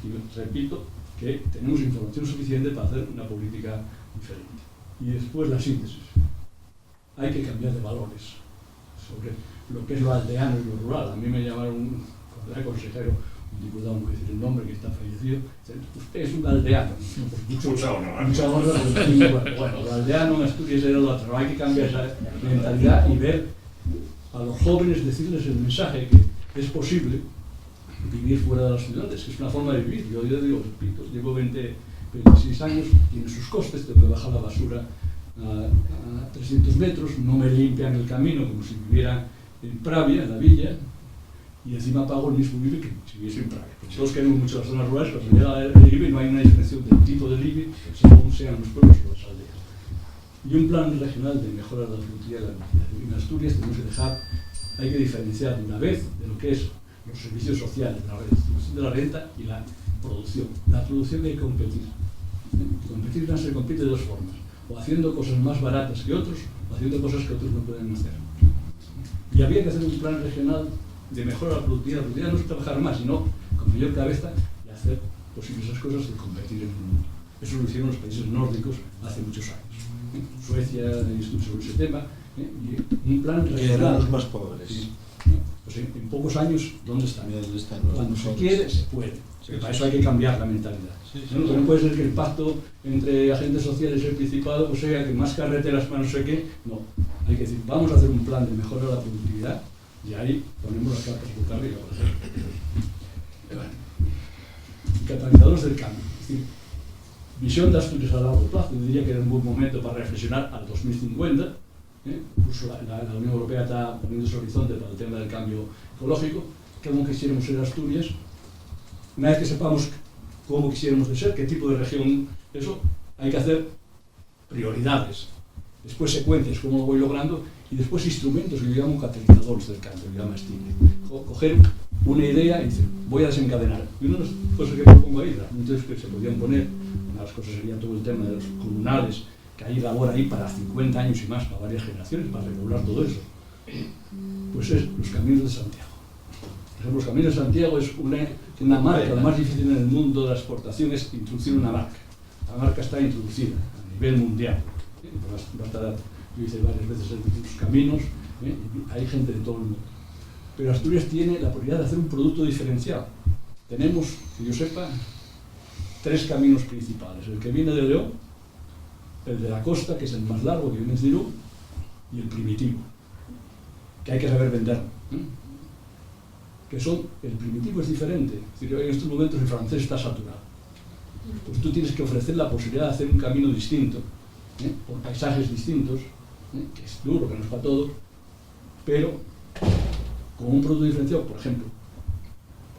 Y repito que tenemos información suficiente para hacer una política diferente. Y después la síntesis. Hay que cambiar de valores sobre lo que es lo aldeano y lo rural. A mí me llamaron, cuando era consejero, un diputado, no voy a decir el nombre, que está fallecido, usted es un aldeano. Mucha honra. Bueno, lo aldeano en Asturias era lo otro. Hay que cambiar esa mentalidad y ver a los jóvenes, decirles el mensaje que es posible vivir fuera de las ciudades, que es una forma de vivir. Yo digo, repito, llevo 26 años, tiene sus costes, tengo que bajar la basura a 300 metros, no me limpian el camino como si viviera en Pravia, en la villa, y encima pago el mismo IBI que si viviese en Pravia. Porque todos queremos mucho las zonas rurales, pero cuando llega el IBI no hay una diferenciación del tipo del IBI según sean los pueblos o las aldeas. Y un plan regional de mejora de la productividad de la vida. En Asturias tenemos que hay que diferenciar de una vez de lo que es los servicios sociales, la redistribución de la renta y la producción. La producción hay que competir. Competir se compite de dos formas, o haciendo cosas más baratas que otros, o haciendo cosas que otros no pueden hacer. Y había que hacer un plan regional de mejora de la productividad. La productividad no es trabajar más, sino con mayor cabeza y hacer posibles esas cosas de competir en el mundo. Eso lo hicieron los países nórdicos hace muchos años. Suecia sobre ese tema, y un plan Que eran regional. los más pobres. Sí. Pues en pocos años, ¿dónde están? Mira, ¿dónde están los Cuando se mejores? quiere, se puede. Sí, Para sí, eso hay que cambiar la mentalidad. Sí, sí, ¿No? sí. No puede ser que el pacto entre agentes sociales y el Principado pues sea que más carreteras, más no sé qué. No, hay que decir, vamos a hacer un plan de mejora de la productividad y ahí ponemos las cartas boca arriba, por ejemplo. Bueno, catalizadores del cambio. Es decir, visión de Asturias a largo plazo. Yo diría que era un buen momento para reflexionar al 2050. Incluso la Unión Europea está poniendo su horizonte para el tema del cambio ecológico. ¿Cómo quisiéramos ser Asturias? Una vez que sepamos cómo quisiéramos de ser, qué tipo de región, eso, hay que hacer prioridades, después secuencias, cómo lo voy logrando, y después instrumentos que yo llamo catalizadores del cambio, que llama Stine. Coger una idea y decir, voy a desencadenar. Y una de las cosas que propongo ahí, muchas que se podían poner, una de las cosas sería todo el tema de los comunales, que hay labor ahí para 50 años y más, para varias generaciones, para regular todo eso. Pues es los caminos de Santiago. Por ejemplo, los caminos de Santiago es una marca, lo más difícil en el mundo de la exportación es introducir una marca. La marca está introducida a nivel mundial. Yo hice varias veces los caminos, y hay gente de todo el mundo. Pero Asturias tiene la posibilidad de hacer un producto diferenciado. Tenemos, que yo sepa, 3 caminos principales. El que viene de León, el de la costa, que es el más largo, que viene de Irún, y el primitivo, que hay que saber vender. Que son, el primitivo es diferente. Es decir, en estos momentos el francés está saturado. Pues tú tienes que ofrecer la posibilidad de hacer un camino distinto, por paisajes distintos, que es duro, que no es para todos, pero con un producto diferenciado, por ejemplo,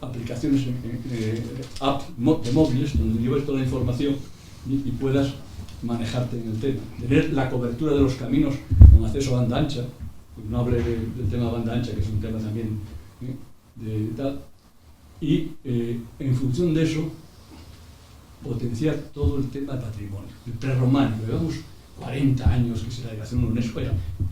aplicaciones, app de móviles, donde lleves toda la información y puedas manejarte en el tema. Tener la cobertura de los caminos con acceso a banda ancha, no hablé del tema de banda ancha, que es un tema también de tal, y en función de eso potenciar todo el tema de patrimonio, el prerrománico. Llevamos 40 años que se la delegación UNESCO,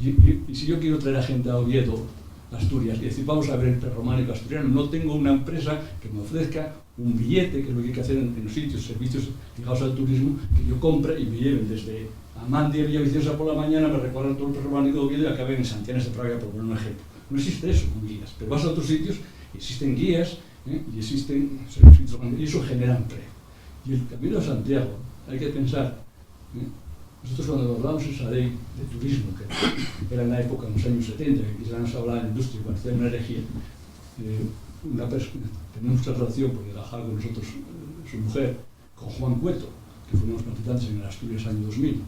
y si yo quiero traer a gente a Oviedo, Asturias, y decir, vamos a ver el prerrománico asturiano, no tengo una empresa que me ofrezca un billete, que es lo que hay que hacer en los sitios, servicios ligados al turismo, que yo compre y me lleven desde Amandia, Villaviciosa por la mañana, me recorran todo el prerrománico de Oviedo y acaben en Santianes de Praga, por poner un ejemplo. No existe eso con guías, pero vas a otros sitios y existen guías, y existen servicios, y eso genera empleo. Y el Camino de Santiago, hay que pensar, nosotros cuando hablamos de esa ley de turismo, que era en la época, en los años 70, que quizás hablaba de la industria, cuando hacía una herejía, tenemos mucha relación, porque trabajaba con nosotros su mujer, con Juan Cueto, que fuimos participantes en el Asturias año 2000.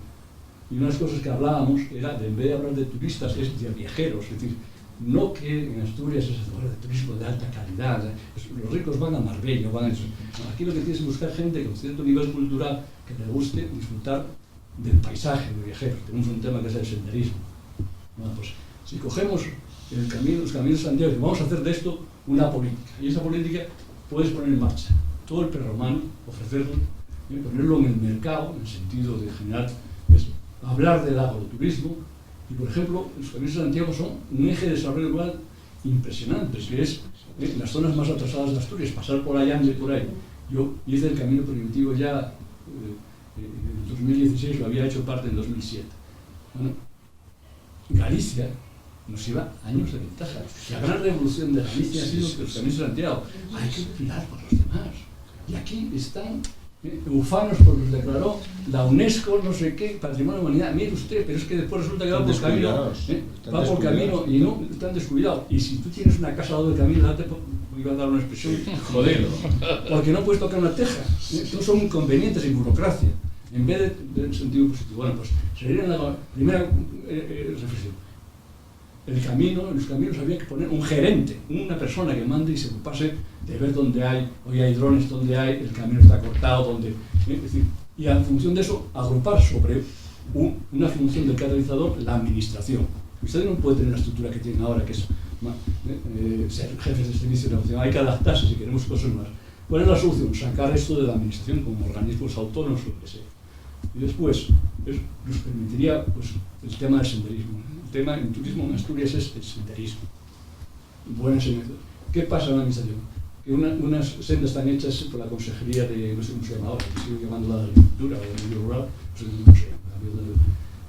Y una de las cosas que hablábamos era, en vez de hablar de turistas, es de viajeros, es decir, no que en Asturias es lugar de turismo de alta calidad, los ricos van a Marbella, van a eso. Aquí lo que tienes es buscar gente con cierto nivel cultural que le guste disfrutar del paisaje de viajeros. Tenemos un tema que es el senderismo. Bueno, pues si cogemos los caminos de Santiago y vamos a hacer de esto una política, y esa política puedes poner en marcha todo el prerrománico, ofrecerlo, ponerlo en el mercado, en el sentido de generar, hablar del agroturismo. Y, por ejemplo, los caminos de Santiago son un eje de desarrollo rural impresionante, que es las zonas más atrasadas de Asturias, pasar por allá y por ahí. Yo hice el camino primitivo ya en 2016, lo había hecho parte en 2007. Bueno, Galicia nos lleva años de ventaja. La gran revolución de Galicia ha sido que los caminos de Santiago hay que mirar por los demás. Y aquí están ufanos, porque los declaró la UNESCO, no sé qué, Patrimonio de la Humanidad. Mire usted, pero es que después resulta que va por camino y no están descuidados. Y si tú tienes una casa al lado del camino, iba a dar una expresión, joder, porque no puedes tocar una teja. Todos son inconvenientes en burocracia, en vez de sentido positivo. Bueno, pues sería la primera reflexión. En los caminos había que poner un gerente, una persona que mande y se ocupase de ver dónde hay, hoy hay drones, dónde hay, el camino está cortado, dónde, es decir, y en función de eso agrupar sobre una función del catalizador la administración. Usted no puede tener la estructura que tienen ahora, que es ser jefes de servicio de negociación. Hay que adaptarse si queremos cosas más. ¿Cuál es la solución? Sacar esto de la administración como organismos autónomos o lo que sea. Y después nos permitiría pues, el tema del senderismo. El tema en turismo en Asturias es el senderismo. Buena enseñanza. ¿Qué pasa en la administración? Que unas sendas están hechas por la Consejería de, no sé cómo se llama ahora, que sigo llamando la de Agricultura o de Medio Rural, no sé cómo se llama.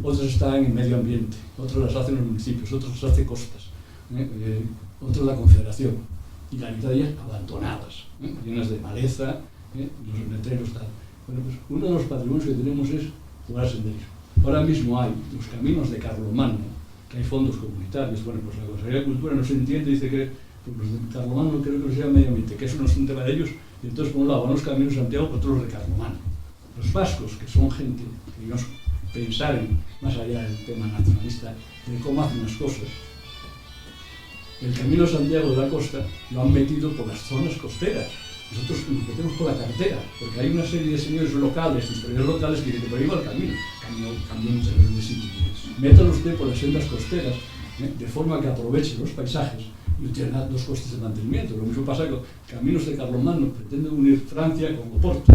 otros están en medio ambiente, otros las hacen los municipios, otros las hace costas, otros la confederación, y la mitad de ellas abandonadas, llenas de maleza, los letreros tal. Bueno, pues uno de los patrimonios que tenemos es jugar senderismo. Ahora mismo hay los caminos de Carlomagno, que hay fondos comunitarios. Bueno, pues la Consejería de Cultura no se entiende, dice que pues los de Carlomagno creo que los llama medio ambiente, que eso no es un tema de ellos, y entonces por un lado van los caminos de Santiago, por otros los de Carlomagno. Los vascos, que son gente que digamos pensar en, más allá del tema nacionalista, de cómo hacen las cosas, el Camino de Santiago de la Costa lo han metido por las zonas costeras. Nosotros lo metemos por la carretera, porque hay una serie de señores locales, historiadores locales, que dicen, por ahí va el camino de sitio. Métalo usted por las sendas costeras, de forma que aproveche los paisajes y utilicen los costes de mantenimiento. Lo mismo pasa con Caminos de Carlomagno, pretende unir Francia con Oporto.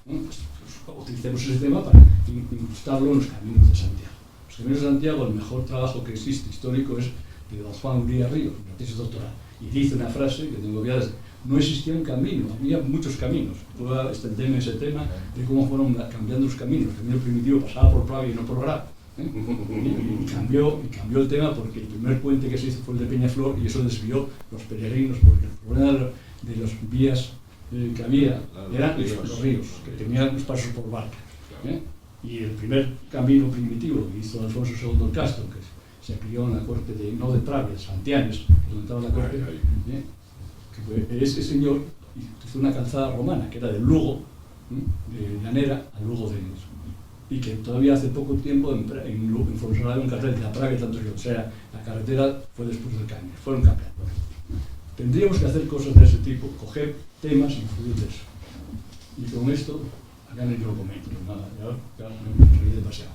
Pues utilicemos ese tema para incrustarlo en los Caminos de Santiago. Los Caminos de Santiago, el mejor trabajo que existe histórico es de don Juan Uría Ríos, la tesis doctoral, y dice una frase que tengo viada: no existía un camino, había muchos caminos. Puedo extenderme ese tema de cómo fueron cambiando los caminos. El camino primitivo pasaba por Pravia y no por Grat. Y cambió el tema porque el primer puente que se hizo fue el de Peñaflor, y eso desvió los peregrinos, porque el problema de las vías que había eran los ríos, que tenían los pasos por barca. Y el primer camino primitivo que hizo Alfonso II el Castro, que se crió en la corte de, no de Pravia, de Santianes, que donde estaba la corte, que ese señor hizo una calzada romana, que era de Lugo, de Llanera, a Lugo de Inés, y que todavía hace poco tiempo en Fonsagrada había un cartel de la Praga y tantos yo. O sea, la carretera fue después del cambio, fueron cambiando. Tendríamos que hacer cosas de ese tipo, coger temas y influir de eso. Y con esto, acá no lo comento, nada, ya me reí demasiado.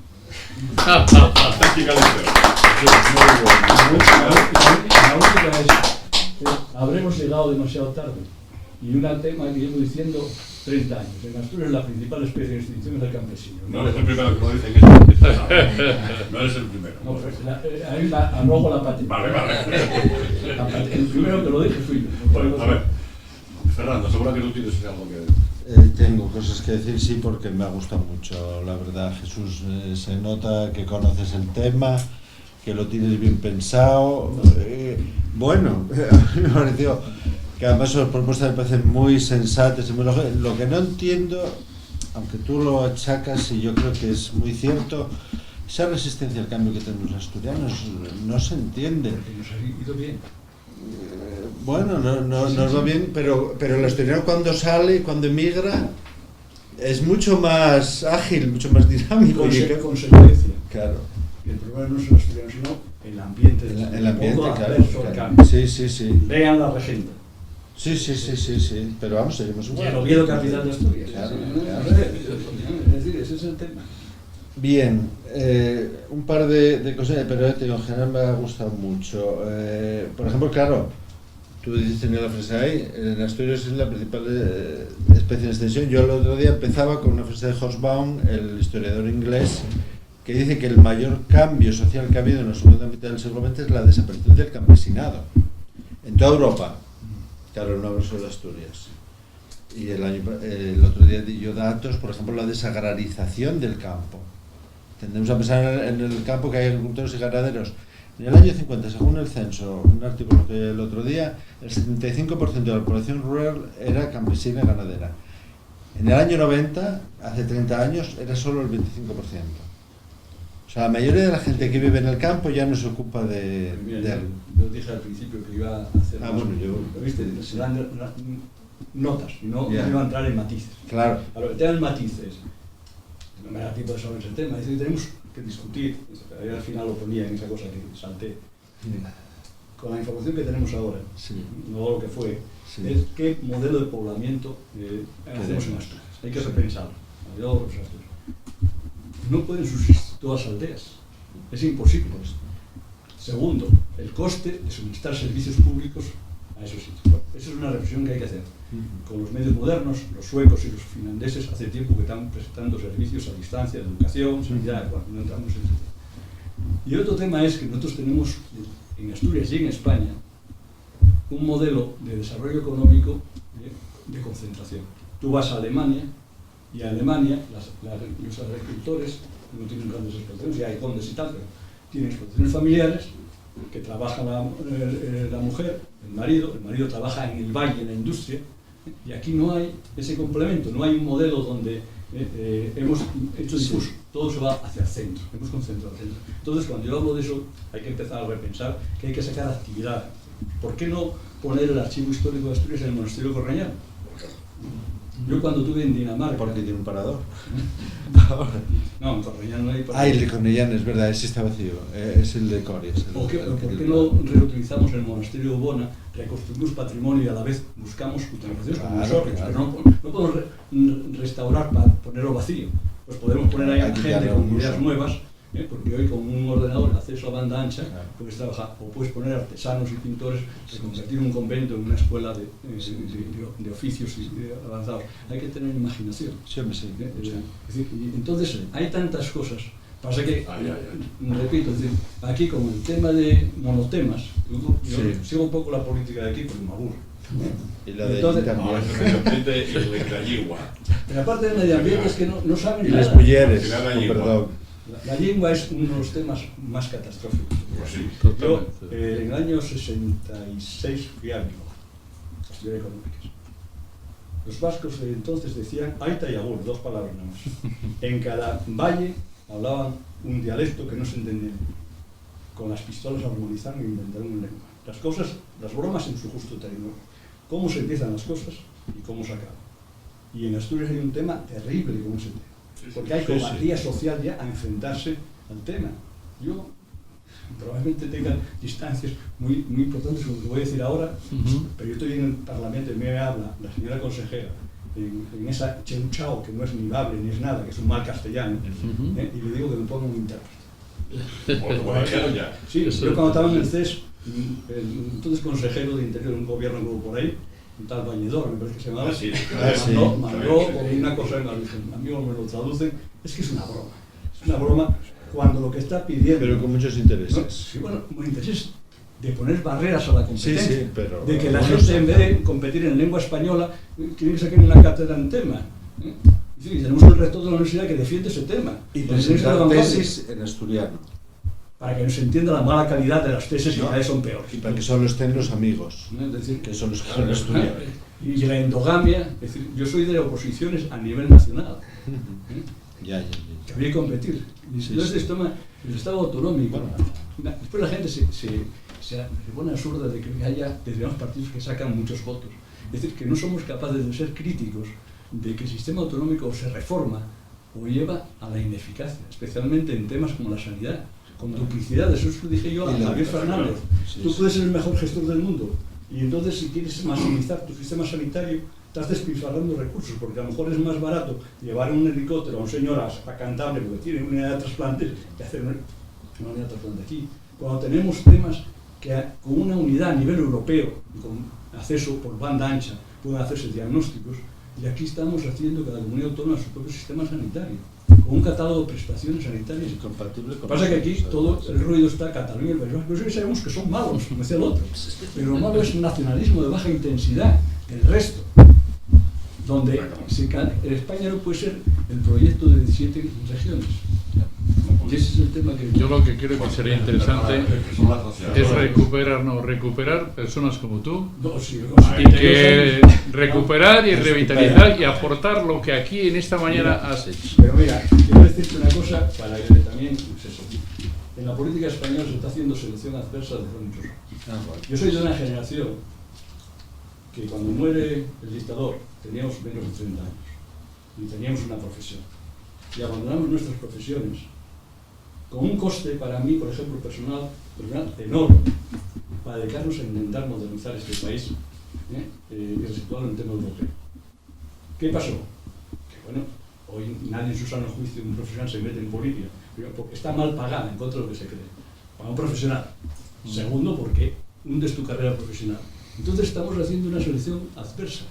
Fantástica lección. La única es, habremos llegado demasiado tarde. Y un tema que llevo diciendo 30 años. En Asturias es la principal especie de extinción es el campesino. No eres el primero que lo dicen eso. No eres el primero. No, pues, luego la patente. Vale. El primero que lo dije fui yo. Bueno, a ver, Fernando, seguro que tú tienes algo que decir. Tengo cosas que decir, sí, porque me ha gustado mucho, la verdad, Jesús. Se nota que conoces el tema, que lo tienes bien pensado. Bueno, a mí me pareció que además sus propuestas me parecen muy sensatas y muy lógicas. Lo que no entiendo, aunque tú lo achacas y yo creo que es muy cierto, esa resistencia al cambio que tenemos los asturianos no se entiende. Porque nos ha ido bien. Bueno, no nos va bien, pero el asturiano cuando sale, cuando emigra, es mucho más ágil, mucho más dinámico. Consecuencia. Claro. El problema no es el asturiano, sino el ambiente. El ambiente, claro. Sí. Vean la regenta. Sí, pero vamos, seguimos igual. Y el Oviedo capital de Asturias. Claro. Es decir, ese es el tema. Bien, un par de cosas, pero en general me ha gustado mucho. Por ejemplo, claro, tú dices en la frase ahí, en Asturias es la principal especie de extensión. Yo el otro día empezaba con una frase de Hobsbawm, el historiador inglés, que dice que el mayor cambio social que ha habido en la segunda mitad del siglo XX es la desaparición del campesinado en toda Europa. Claro, no hablo solo de Asturias. Y el otro día di yo datos, por ejemplo, la desagrarización del campo. Tendemos a pensar en el campo que hay agricultores y ganaderos. En el año 50, según el censo, un artículo que el otro día, el 75% de la población rural era campesina y ganadera. En el año 90, hace 30 años, era solo el 25%. O sea, la mayoría de la gente que vive en el campo ya no se ocupa de Yo dije al principio que iba a hacer... bueno, yo... ¿Lo viste? Se dan notas, y no iba a entrar en matices. Claro. A lo que te dan matices, no me da tiempo de saber ese tema, dice que tenemos que discutir, yo al final lo ponía en esa cosa que salté, con la información que tenemos ahora, no lo que fue, es qué modelo de poblamiento hacemos en Asturias. Hay que repensarlo. No pueden subsistir todas las aldeas, es imposible. Segundo, el coste de suministrar servicios públicos a esos sitios. Bueno, esa es una reflexión que hay que hacer. Con los medios modernos, los suecos y los finlandeses hace tiempo que están presentando servicios a distancia de educación, sanidad, bueno, no entramos en ese tema. Y otro tema es que nosotros tenemos en Asturias y en España un modelo de desarrollo económico de concentración. Tú vas a Alemania y a Alemania los agricultores no tienen grandes explotaciones, y hay condes y tal, pero tienen explotaciones familiares, que trabaja la mujer, el marido trabaja en el valle, en la industria, y aquí no hay ese complemento, no hay un modelo donde hemos hecho difuso, todo se va hacia el centro, hemos concentrado el centro. Entonces, cuando yo hablo de eso, hay que empezar a repensar que hay que sacar actividad. ¿Por qué no poner el archivo histórico de Asturias en el monasterio Correñán? Yo cuando tuve en Dinamarca... Porque tiene un parador. No, en Correñán no hay parador. Ah, el de Cornellán, es verdad, ese está vacío. Es el de Corias. ¿Por qué no reutilizamos el monasterio de Bona, reconstruimos patrimonio y a la vez buscamos utilizaciones como nosotros? Claro. Pero no podemos restaurar para ponerlo vacío. Pues podemos poner ahí a gente con ideas nuevas, porque hoy con un ordenador, acceso a banda ancha, puedes trabajar, o puedes poner artesanos y pintores, convertir un convento en una escuela de oficios avanzados. Hay que tener imaginación. Sí, me sé. Es decir, entonces, hay tantas cosas. Pasa que, repito, es decir, aquí con el tema de monotemas, yo sigo un poco la política de aquí porque me aburre. Y la de Entonces, también. Pero aparte del medio ambiente es que no saben Y nada. las mujeres, perdón. La lengua es uno de los temas más catastróficos. Pues sí. Yo, en el año 66 fui a Bilbao, a estudiar económicas. Los vascos de entonces decían aita y agur, 2 palabras nada más. En cada valle hablaban un dialecto que no se entendía. Con las pistolas armonizaron e inventaron una lengua. Las cosas, las bromas en su justo término. Cómo se empiezan las cosas y cómo se acaban. Y en Asturias hay un tema terrible con ese tema. Porque hay cobardía social ya a enfrentarse al tema. Yo probablemente tenga distancias muy importantes con lo que voy a decir ahora, pero yo estoy en el Parlamento y me habla la señora consejera en esa cheuchao que no es ni bable ni es nada, que es un mal castellano, y le digo que me ponga un intérprete. Sí, yo cuando estaba en el CES, entonces consejero de Interior de un gobierno que hubo por ahí, un tal Bañedor, me parece que se llamaba, mandó una cosa en Galicia, amigos me lo traducen, es que es una broma cuando lo que está pidiendo... Pero con muchos intereses. No, sí, bueno, con intereses de poner barreras a la competencia, Sí, pero de que la gente en vez de competir en lengua española, tiene que sacar una cátedra en tema. Y tenemos un rector de la universidad que defiende ese tema. Y presentar tesis en asturiano. Para que no se entienda la mala calidad de las tesis, que cada vez son peores. Y para que solo estén los amigos, Es decir, que son los que van a estudiar. Y la endogamia, es decir, yo soy de oposiciones a nivel nacional. Ya. Que había que competir. Y entonces el Estado autonómico. Después la gente se pone absurda de que haya determinados partidos que sacan muchos votos. Es decir, que no somos capaces de ser críticos de que el sistema autonómico se reforma o lleva a la ineficacia, especialmente en temas como la sanidad, con duplicidades. Eso dije yo a Javier Fernández. Tú puedes ser el mejor gestor del mundo y entonces si quieres maximizar tu sistema sanitario estás despilfarrando recursos, porque a lo mejor es más barato llevar un helicóptero a un señor a Cantabria porque tiene una unidad de trasplantes que hacer una unidad de trasplante aquí. Cuando tenemos temas que con una unidad a nivel europeo, con acceso por banda ancha, pueden hacerse diagnósticos, y aquí estamos haciendo cada comunidad autónoma su propio sistema sanitario, con un catálogo de prestaciones sanitarias. Incompatible con... Lo que pasa es que aquí todo el ruido está Cataluña y el País Vasco. Nosotros sabemos que son malos, como decía el otro, pero lo malo es un nacionalismo de baja intensidad, el resto, donde España no puede ser el proyecto de 17 regiones. Y ese es el tema que... Yo lo que creo que sería interesante es recuperar personas como tú, y que recuperar y revitalizar y aportar lo que aquí en esta mañana has hecho. Pero mira, quiero decirte una cosa para que también pues eso. En la política española se está haciendo selección adversa desde hace muchos años. Yo soy de una generación que cuando muere el dictador teníamos menos de 30 años y teníamos una profesión. Y abandonamos nuestras profesiones con un coste para mí, por ejemplo, personal enorme, para dedicarnos a intentar modernizar este país y situarlo en tema europeo. ¿Qué pasó? Que bueno, hoy nadie en su sano juicio un profesional se mete en política, primero porque está mal pagada en contra de lo que se cree, para un profesional. Segundo, porque hundes tu carrera profesional. Entonces estamos haciendo una selección adversa.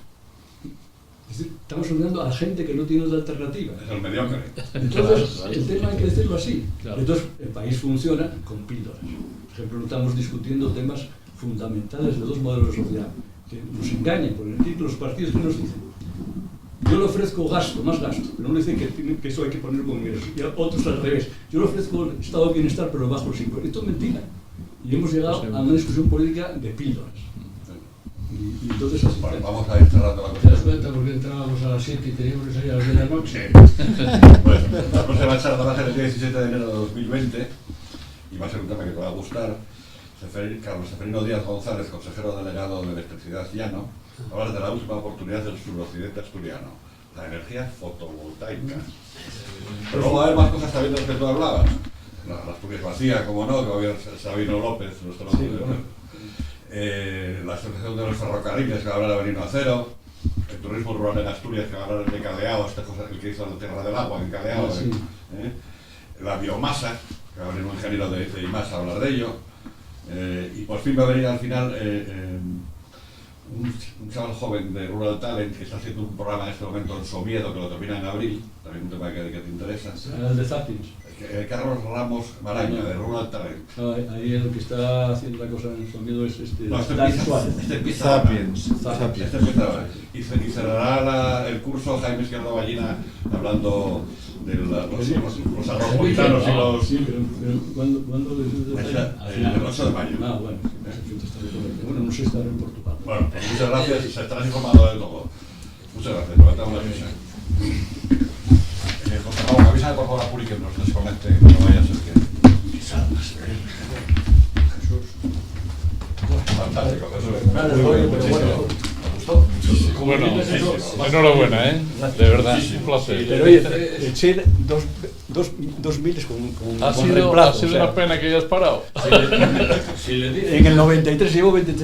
Es decir, estamos ayudando a la gente que no tiene otra alternativa. Es el mediocre. Entonces, el tema hay que decirlo así. Claro. Entonces, el país funciona con píldoras. Por ejemplo, no estamos discutiendo temas fundamentales de dos modelos de sociedad, que nos engañan por el título los partidos que nos dicen. Yo le ofrezco gasto, más gasto, pero no le dicen que eso hay que ponerlo como ingreso. Y a otros al revés. Yo le ofrezco estado de bienestar, pero bajo los impuestos. Esto es mentira. Y hemos llegado a una discusión política de píldoras. Y entonces así. Bueno, vamos a ir cerrando la ¿Te das cuestión. cuenta porque entrábamos a las 7 y teníamos que salir a las 10 de la noche? Pues la próxima charla va a ser el día 17 de enero de 2020 y va a ser un tema que te va a gustar. Carlos Seferino Díaz González, consejero delegado de Electricidad Llano, habla de la última oportunidad del suroccidente asturiano, la energía fotovoltaica. Pero luego va a haber más cosas también de las que tú hablabas. La Asturias vacía, como no, que va a haber Sabino López, nuestro la asociación de los ferrocarriles, que va a hablar de Benino Acero, el turismo rural en Asturias, que va a hablar de Cadeao, el que hizo la Tierra del Agua en Cadeao, la biomasa, que va a venir un ingeniero de IMAS a hablar de ello, y por fin va a venir al final un chaval joven de Rural Talent que está haciendo un programa en este momento en Somiedo, que lo termina en abril, también un tema que te interesa. El de Zappings. Carlos Ramos Maraña, de Rural Talent. Ahí el que está haciendo la cosa en su miedo es No, Dani Suárez. este empieza ahora. Sapiens. Este empieza ahora. Y cerrará el curso Jaime Izquierdo Ballina hablando de los agropolitanos y los... Sí, pero ¿cuándo El 8 de mayo. Ah, bueno, bueno, no sé estar en Portugal. Bueno, pues muchas gracias y se estarás informando de todo. Muchas gracias, levantamos la mesa. José Ramón, avísame por favor a Puri que nos desconecte, que no vaya a ser que salgas. Jesús. Fantástico, Jesús. ¿Te gustó? Bueno, enhorabuena, de verdad, un placer. Pero oye, eché 2.000 con Ha sido reemplazo, una pena que hayas parado. en el 93 llevo 23